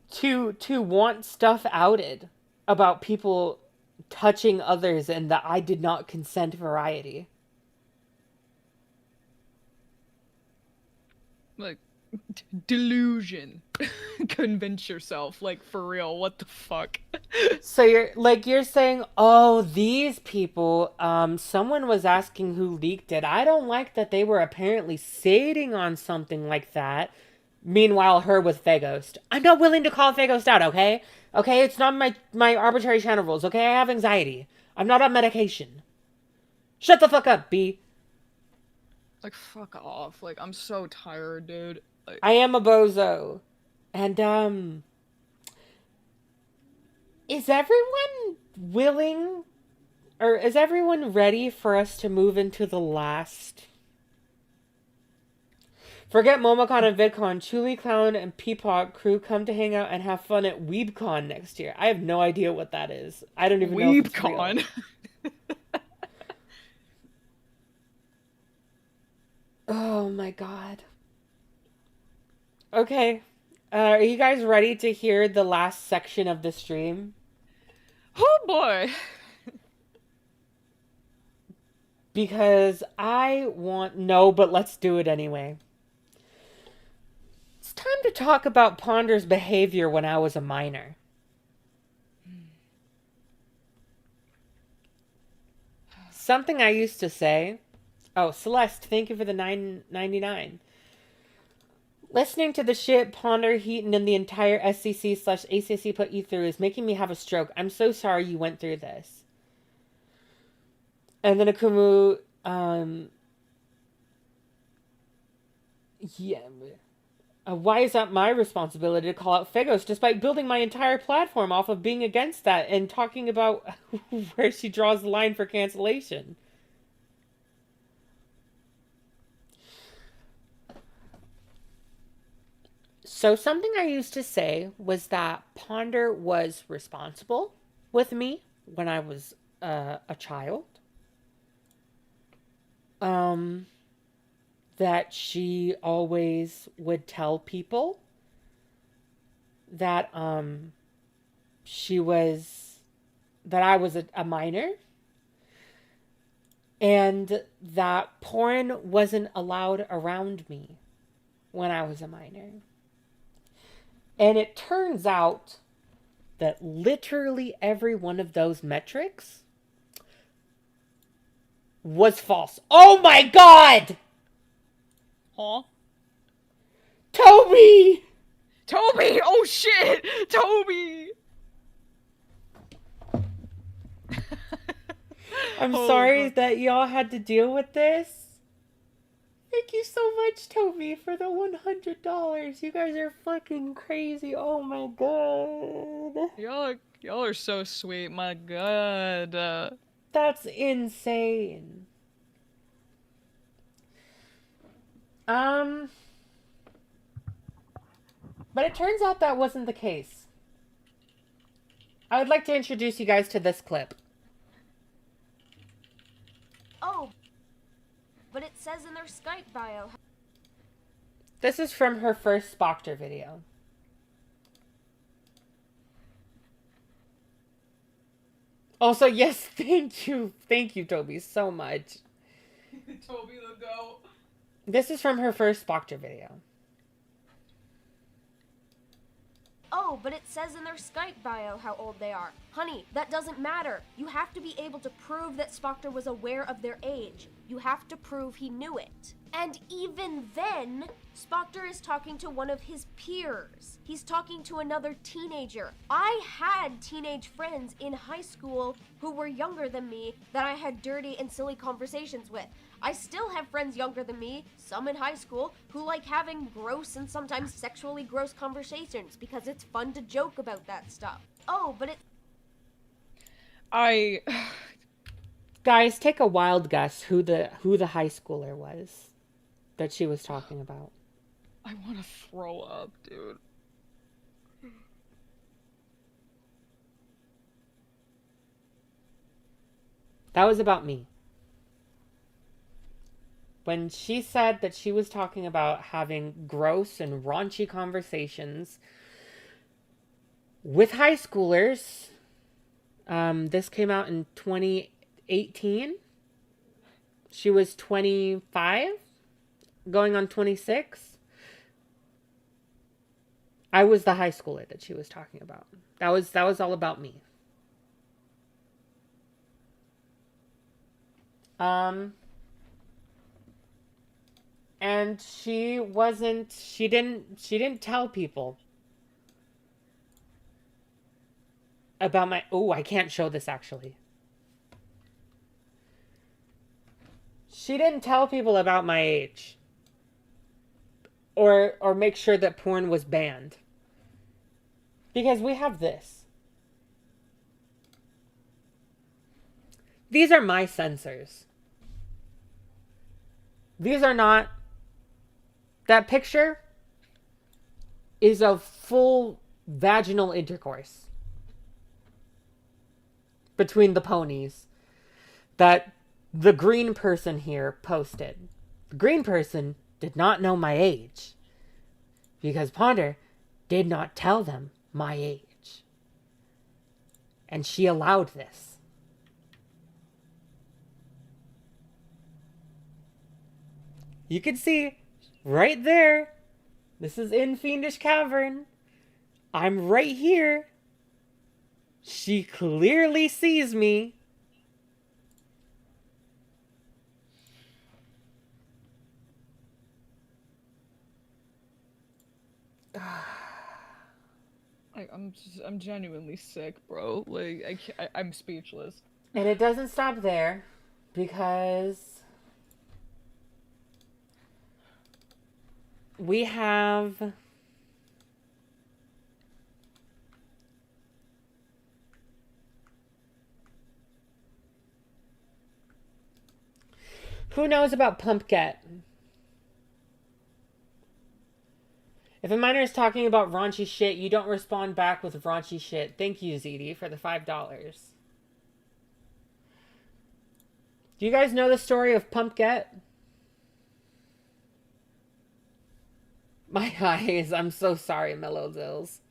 to want stuff outed about people touching others in the "I did not consent" variety? Like, delusion. Convince yourself, like, for real, what the fuck? So you're saying, oh, these people, someone was asking who leaked it. I don't like that they were apparently sitting on something like that. Meanwhile, her with Faghost. I'm not willing to call Faghost out, okay? Okay, it's not my arbitrary channel rules, okay? I have anxiety. I'm not on medication. Shut the fuck up, B. Like, fuck off. Like, I'm so tired, dude. Like, I am a bozo. And, is everyone willing, or is everyone ready for us to move into the last? Forget MomoCon and VidCon. Chuli Clown and Peapod crew come to hang out and have fun at WeebCon next year. I have no idea what that is. I don't even know if it's real. WeebCon. Oh my god. Okay. Are you guys ready to hear the last section of the stream? Oh boy. Because I want... No, but let's do it anyway. It's time to talk about Ponder's behavior when I was a minor. Something I used to say... Oh, Celeste, thank you for the $9.99. Listening to the shit Ponder, Heaton, and the entire SCC/ACC put you through is making me have a stroke. I'm so sorry you went through this. And then Akumu, yeah. Why is that my responsibility to call out Fagos, despite building my entire platform off of being against that and talking about where she draws the line for cancellation? So something I used to say was that Ponder was responsible with me when I was a child. That she always would tell people that that I was a minor, and that porn wasn't allowed around me when I was a minor. And it turns out that literally every one of those metrics was false. Oh my god! Huh? Toby! Toby! Oh shit! Toby! I'm Oh, sorry God. that y'all had to deal with this. Thank you so much, Toby, for the $100. You guys are fucking crazy. Oh my god. Y'all are so sweet, my god. That's insane. But it turns out that wasn't the case. I would like to introduce you guys to this clip. Oh, but it says in their Skype bio. This is from her first Spoctor video. Also, yes, thank you, Toby, so much. Toby the goat. This is from her first Spoctor video. Oh, but it says in their Skype bio how old they are. Honey, that doesn't matter. You have to be able to prove that Spoctor was aware of their age. You have to prove he knew it. And even then, Spoctor is talking to one of his peers. He's talking to another teenager. I had teenage friends in high school who were younger than me that I had dirty and silly conversations with. I still have friends younger than me, some in high school, who like having gross and sometimes sexually gross conversations because it's fun to joke about that stuff. Oh, but Guys, take a wild guess who the high schooler was that she was talking about. I want to throw up, dude. That was about me. When she said that she was talking about having gross and raunchy conversations with high schoolers, this came out in 2018. She was 25, going on 26. I was the high schooler that she was talking about. That was all about me. And she didn't tell people about my, oh, I can't show this actually. She didn't tell people about my age. Or make sure that porn was banned. Because we have this. These are my sensors. These are not... That picture is of full vaginal intercourse between the ponies that the green person here posted. The green person did not know my age because Ponder did not tell them my age. And she allowed this. You can see right there. This is in Fiendish Cavern. I'm right here. She clearly sees me. I'm genuinely sick, bro. Like I'm speechless. And it doesn't stop there because We have... Who knows about Pumpget? If a miner is talking about raunchy shit, you don't respond back with raunchy shit. Thank you, ZD, for the $5. Do you guys know the story of Pumpget? My eyes. I'm so sorry, Mellow Dills.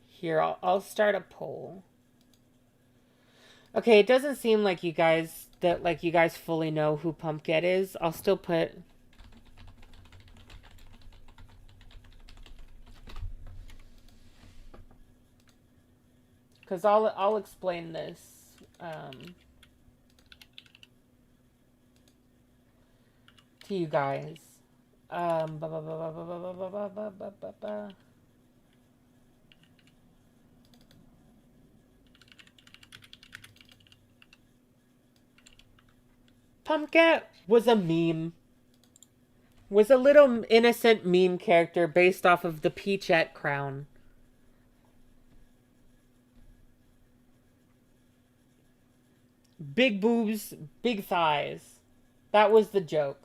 Here, I'll start a poll. Okay, it doesn't seem like you guys fully know who Pumpget is. I'll still put... Because I'll explain this. To you guys. Pumpkin was a meme. Was a little innocent meme character based off of the Peachette crown. Big boobs, big thighs. That was the joke.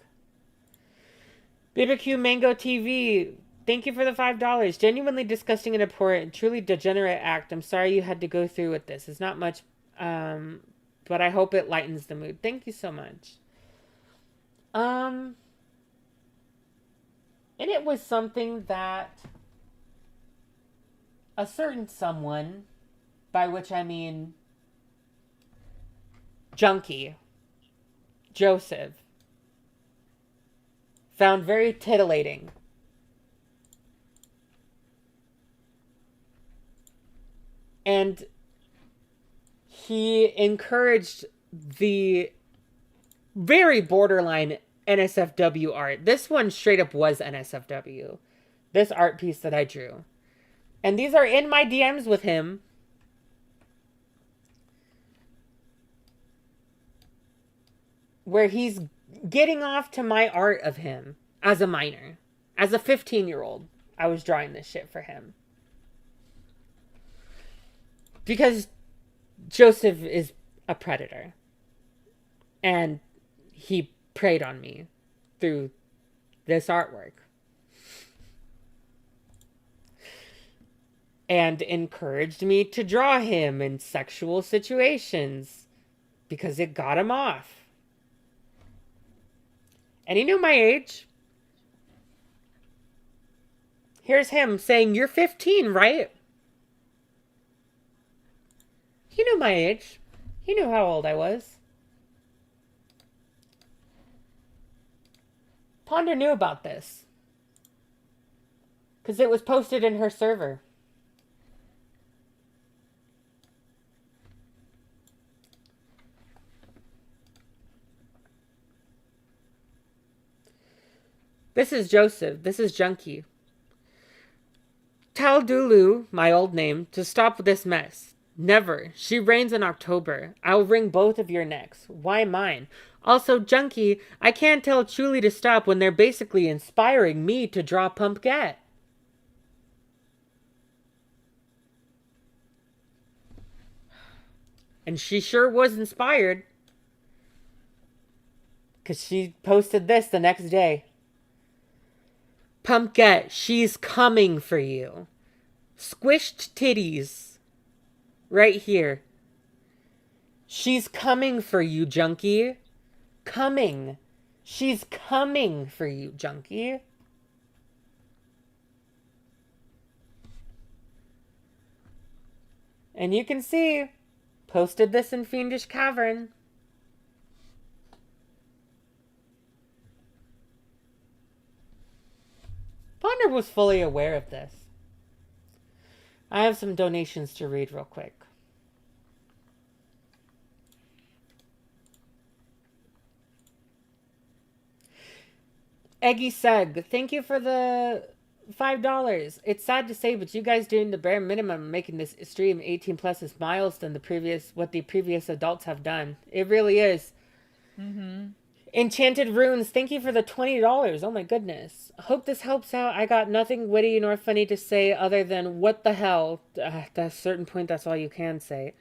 BBQ Mango TV, thank you for the $5. Genuinely disgusting and abhorrent, truly degenerate act. I'm sorry you had to go through with this. It's not much, but I hope it lightens the mood. Thank you so much. And it was something that a certain someone, by which I mean Junkie, Joseph, found very titillating. And he encouraged the very borderline NSFW art. This one straight up was NSFW. This art piece that I drew. And these are in my DMs with him. Where he's getting off to my art of him as a minor. As a 15-year-old, I was drawing this shit for him. Because Joseph is a predator. And he preyed on me through this artwork. And encouraged me to draw him in sexual situations. Because it got him off. And he knew my age. Here's him saying, "You're 15, right?" He knew my age. He knew how old I was. Ponder knew about this. Because it was posted in her server. This is Joseph. This is Junkie. Tell Dulu, my old name, to stop with this mess. Never. She reigns in October. I'll wring both of your necks. Why mine? Also, Junkie, I can't tell Chuli to stop when they're basically inspiring me to draw Pumpgat. And she sure was inspired. Because she posted this the next day. Pumpgat, she's coming for you. Squished titties. Right here. She's coming for you, Junkie. Coming. She's coming for you, Junkie. And you can see, posted this in Fiendish Cavern. Ponder was fully aware of this. I have some donations to read real quick. Eggy Seg, thank you for the $5. It's sad to say, but you guys doing the bare minimum, making this stream 18 plus is miles than what the previous adults have done. It really is. Mm-hmm. Enchanted Runes, thank you for the $20. Oh my goodness. Hope this helps out. I got nothing witty nor funny to say other than what the hell. At a certain point, that's all you can say.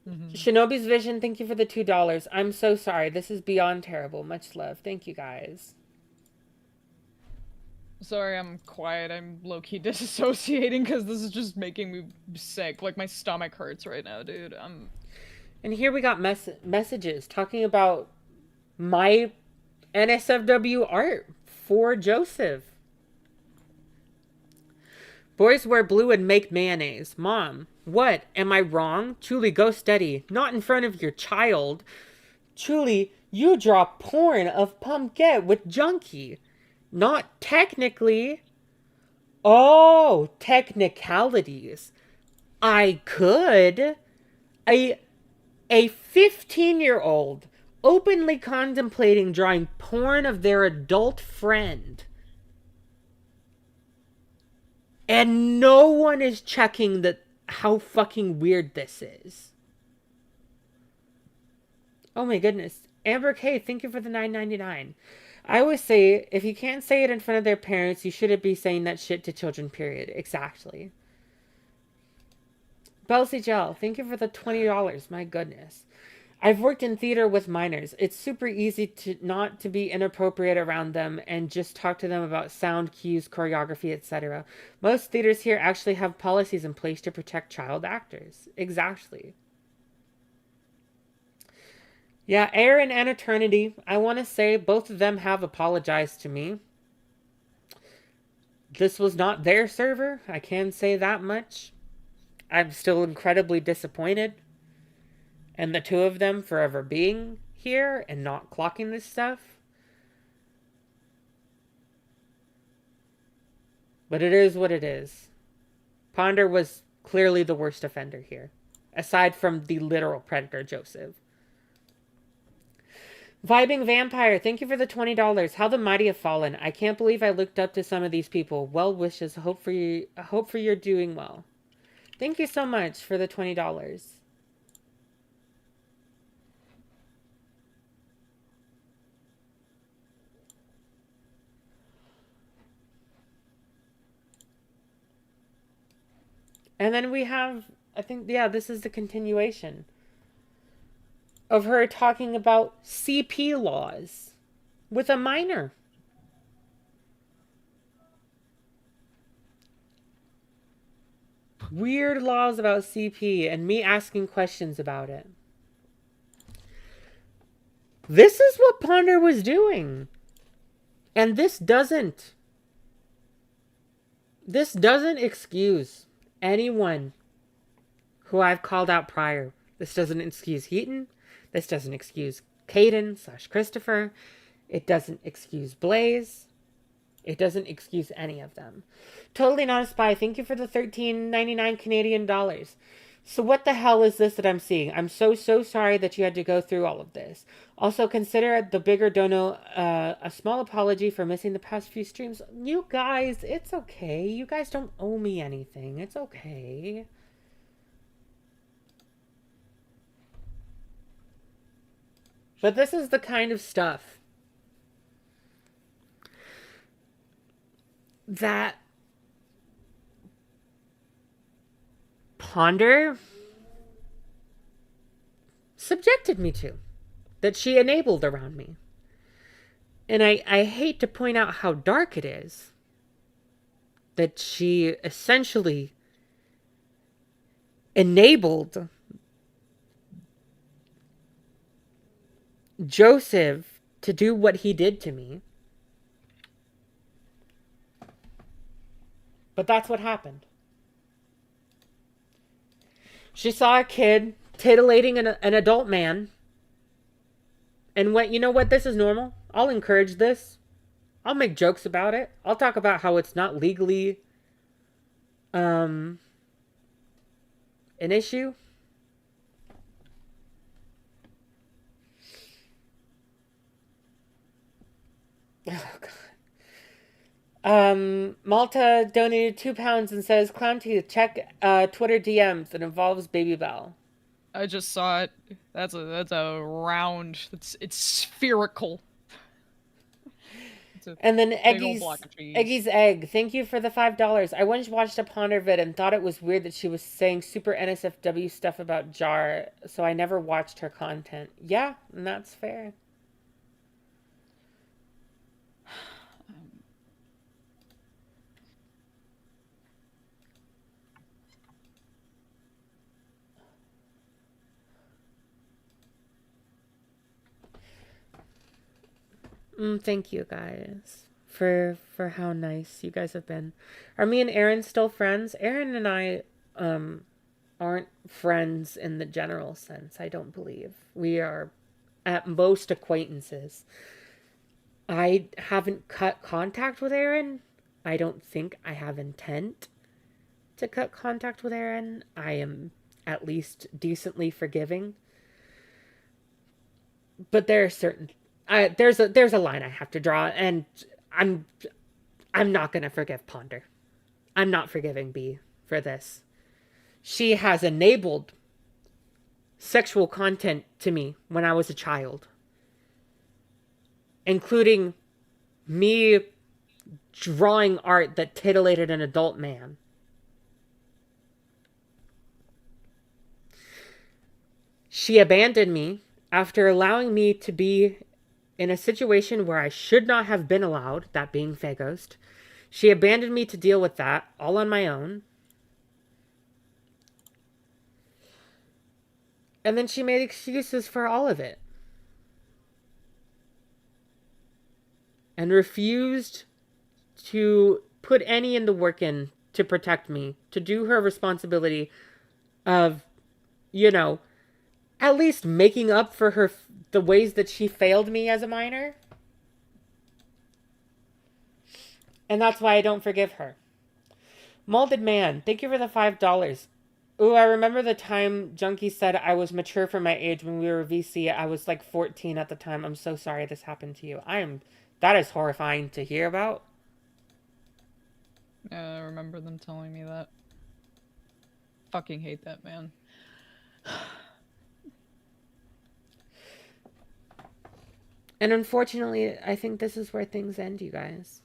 Mm-hmm. Shinobi's Vision, thank you for the $2. I'm so sorry. This is beyond terrible. Much love. Thank you guys. Sorry, I'm quiet. I'm low-key disassociating because this is just making me sick. Like, my stomach hurts right now, dude. And here we got messages talking about my NSFW art for Joseph. Boys wear blue and make mayonnaise. Mom, what? Am I wrong? Truly, go steady. Not in front of your child. Truly, you draw porn of Pumpkin with Junkie. Not technically. Oh, technicalities. I could. A 15-year-old openly contemplating drawing porn of their adult friend. And no one is checking how fucking weird this is. Oh my goodness. Amber K, thank you for the $9.99. I always say, if you can't say it in front of their parents, you shouldn't be saying that shit to children, period. Exactly. Belsey Gel, thank you for the $20. My goodness. I've worked in theater with minors. It's super easy to not to be inappropriate around them and just talk to them about sound cues, choreography, etc. Most theaters here actually have policies in place to protect child actors. Exactly. Yeah, Aaron and Eternity, I want to say both of them have apologized to me. This was not their server. I can say that much. I'm still incredibly disappointed. And the two of them forever being here and not clocking this stuff. But it is what it is. Ponder was clearly the worst offender here. Aside from the literal predator, Joseph. Vibing Vampire, thank you for the $20. How the mighty have fallen. I can't believe I looked up to some of these people. Well wishes. Hope for you're doing well. Thank you so much for the $20. And then we have, I think, yeah, this is the continuation of her talking about CP laws with a minor. Weird laws about CP and me asking questions about it. This is what Ponder was doing. And this doesn't excuse anyone who I've called out prior. This doesn't excuse Heaton. This doesn't excuse Caden/Christopher. It doesn't excuse Blaze. It doesn't excuse any of them. Totally Not a Spy, thank you for the $13.99 Canadian dollars. So what the hell is this that I'm seeing? I'm so sorry that you had to go through all of this. Also, consider the bigger dono a small apology for missing the past few streams. You guys, it's okay. You guys don't owe me anything. It's okay. But this is the kind of stuff that Ponder subjected me to, that she enabled around me. And I hate to point out how dark it is that she essentially enabled Joseph to do what he did to me. But that's what happened. She saw a kid titillating an adult man and went, you know what, this is normal. I'll encourage this. I'll make jokes about it. I'll talk about how it's not legally an issue. Oh, God. Malta donated £2 and says, "Clown teeth, check Twitter DMs. It involves Baby Bell." I just saw it. That's a round. It's spherical. It's a And then big old block of cheese. Eggy's egg. Thank you for the $5. I once watched a Ponder vid and thought it was weird that she was saying super NSFW stuff about Jar, so I never watched her content. Yeah, and that's fair. Thank you guys for how nice you guys have been. Are me and Aaron still friends? Aaron and I aren't friends in the general sense, I don't believe. We are at most acquaintances. I haven't cut contact with Aaron. I don't think I have intent to cut contact with Aaron. I am at least decently forgiving. But there are certain there's a line I have to draw, and I'm not gonna forgive Ponder. I'm not forgiving B for this. She has enabled sexual content to me when I was a child, including me drawing art that titillated an adult man. She abandoned me after allowing me to be in a situation where I should not have been allowed, that being Faghost. She abandoned me to deal with that all on my own. And then she made excuses for all of it. And refused to put any in the work in to protect me, to do her responsibility of, at least making up for the ways that she failed me as a minor. And that's why I don't forgive her. Molded Man, thank you for the $5. Ooh, I remember the time Junkie said I was mature for my age when we were VC. I was like 14 at the time. I'm so sorry this happened to you. That is horrifying to hear about. Yeah, I remember them telling me that. Fucking hate that man. And unfortunately, I think this is where things end, you guys.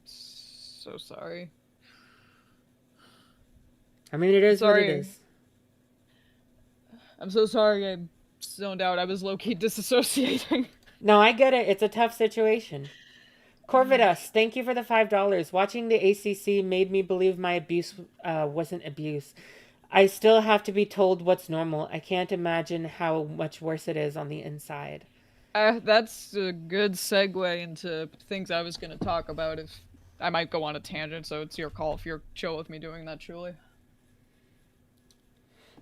So sorry. I mean, it is what it is. I'm so sorry I zoned out. I was low-key disassociating. No, I get it. It's a tough situation. Corvidus, thank you for the $5. Watching the ACC made me believe my abuse wasn't abuse. I still have to be told what's normal. I can't imagine how much worse it is on the inside. That's a good segue into things I was going to talk about. If I might go on a tangent, so it's your call if you're chill with me doing that, Julie.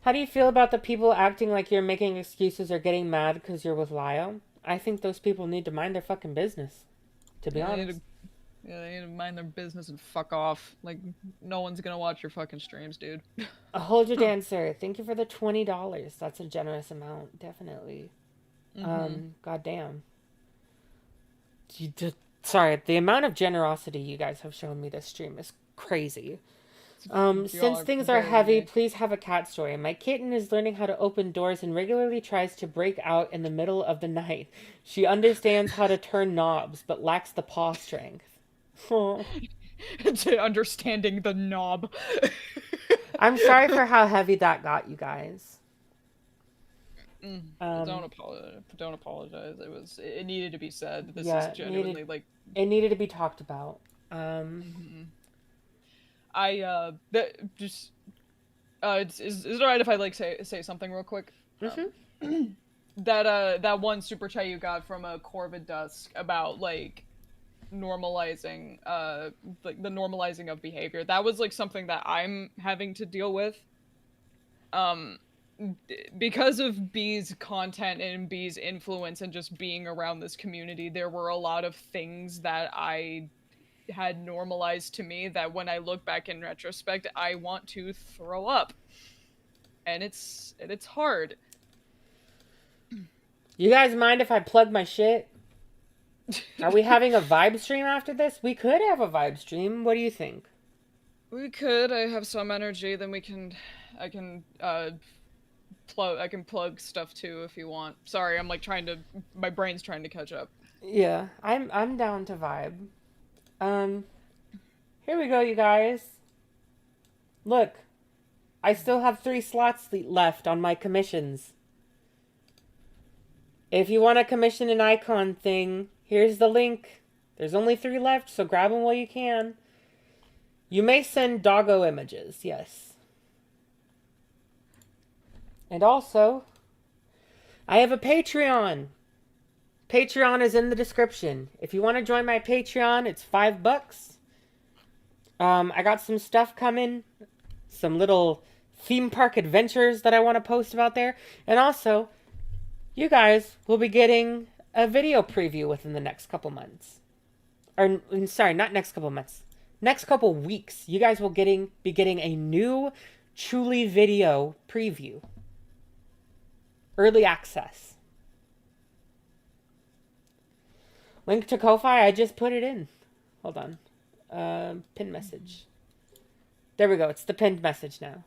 How do you feel about the people acting like you're making excuses or getting mad because you're with Lio? I think those people need to mind their fucking business, to be honest. They need to mind their business and fuck off. Like, no one's gonna watch your fucking streams, dude. Hold your dancer. Thank you for the $20. That's a generous amount, definitely. Goddamn. Sorry, the amount of generosity you guys have shown me this stream is crazy. Since things are heavy, please have a cat story. My kitten is learning how to open doors and regularly tries to break out in the middle of the night. She understands how to turn knobs, but lacks the paw strength. To understanding the knob. I'm sorry for how heavy that got, you guys. Don't apologize. It needed to be said. This is genuinely it needed to be talked about. Is it alright if I say something real quick? That one super chat you got from Corvid Dusk about normalizing the normalizing of behavior, that was something that I'm having to deal with because of B's content and B's influence and just being around this community. There were a lot of things that I had normalized to me that when I look back in retrospect I want to throw up, and it's hard. You guys mind if I plug my shit? Are we having a vibe stream after this? We could have a vibe stream. What do you think? We could. I have some energy. Then we can. I can plug. I can plug stuff too if you want. Sorry, I'm like trying to. My brain's trying to catch up. Yeah, I'm down to vibe. Um, Here we go, you guys. Look, I still have 3 slots left on my commissions. If you want to commission an icon thing, here's the link. There's only 3 left, so grab them while you can. You may send doggo images, yes. And also, I have a Patreon. Patreon is in the description. If you want to join my Patreon, it's $5. I got some stuff coming. Some little theme park adventures that I want to post about there. And also, you guys will be getting a video preview within the next couple months. Or, sorry, not next couple months. Next couple weeks. You guys will be getting a new Truly video preview. Early access. Link to Ko-Fi, I just put it in. Hold on. Pin message. There we go. It's the pinned message now.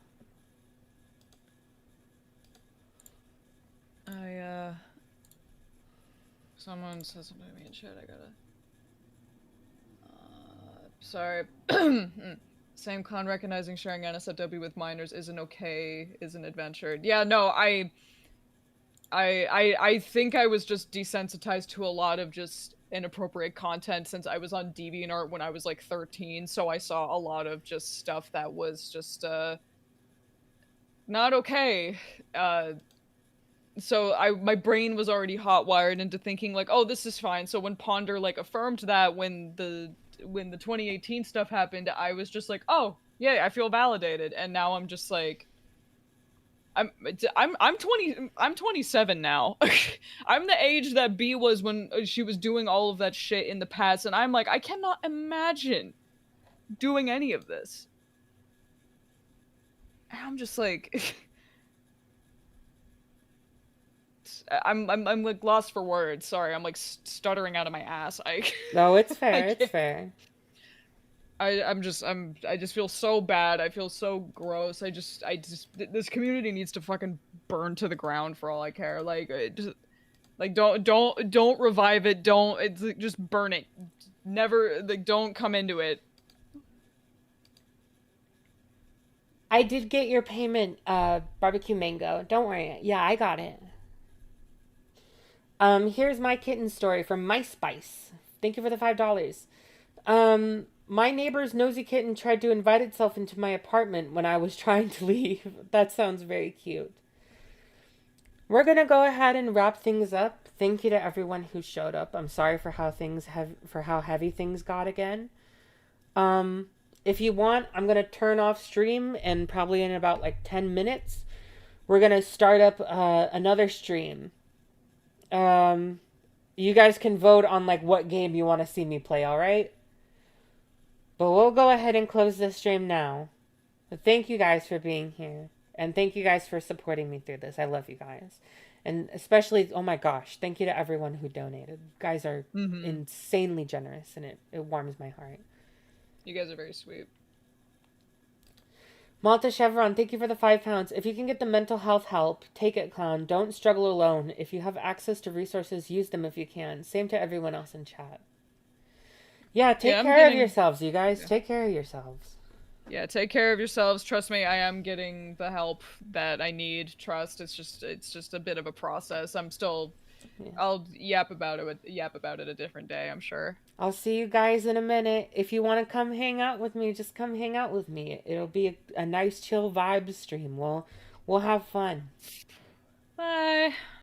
Someone says something to me in chat. I gotta. Sorry. Same con recognizing sharing NSFW with minors isn't okay. Isn't adventured. Yeah. No. I think I was just desensitized to a lot of just inappropriate content since I was on DeviantArt when I was like 13, so I saw a lot of just stuff that was just not okay. So my brain was already hot wired into thinking like, oh, this is fine. So when Ponder like affirmed that when the 2018 stuff happened, I was just like, oh yeah, I feel validated, and now I'm just like, I'm 27 now. I'm the age that B was when she was doing all of that shit in the past, and I'm like, I cannot imagine doing any of this. And I'm just like, I'm like lost for words. Sorry, I'm like stuttering out of my ass. No, it's fair. It's fair. I just feel so bad. I feel so gross. This community needs to fucking burn to the ground for all I care. Like, don't revive it. Just burn it. Never, like, don't come into it. I did get your payment, Barbecue Mango. Don't worry. Yeah, I got it. Here's my kitten story from My Spice. Thank you for the $5. My neighbor's nosy kitten tried to invite itself into my apartment when I was trying to leave. That sounds very cute. We're gonna go ahead and wrap things up. Thank you to everyone who showed up. I'm sorry for how heavy things got again. If you want, I'm gonna turn off stream, and probably in about like 10 minutes, we're gonna start up another stream. You guys can vote on like what game you want to see me play. All right. But we'll go ahead and close this stream now. But thank you guys for being here. And thank you guys for supporting me through this. I love you guys. And especially, oh my gosh, thank you to everyone who donated. You guys are insanely generous, and it warms my heart. You guys are very sweet. Malta Chevron, thank you for the £5. If you can get the mental health help, take it, clown. Don't struggle alone. If you have access to resources, use them if you can. Same to everyone else in chat. Yeah, take care of yourselves, you guys. Yeah. Take care of yourselves. Yeah, take care of yourselves. Trust me, I am getting the help that I need. Trust. It's just a bit of a process. I'm still. Yeah. I'll yap about it a different day, I'm sure. I'll see you guys in a minute. If you want to come hang out with me, just come hang out with me. It'll be a nice chill vibe stream. We'll have fun. Bye.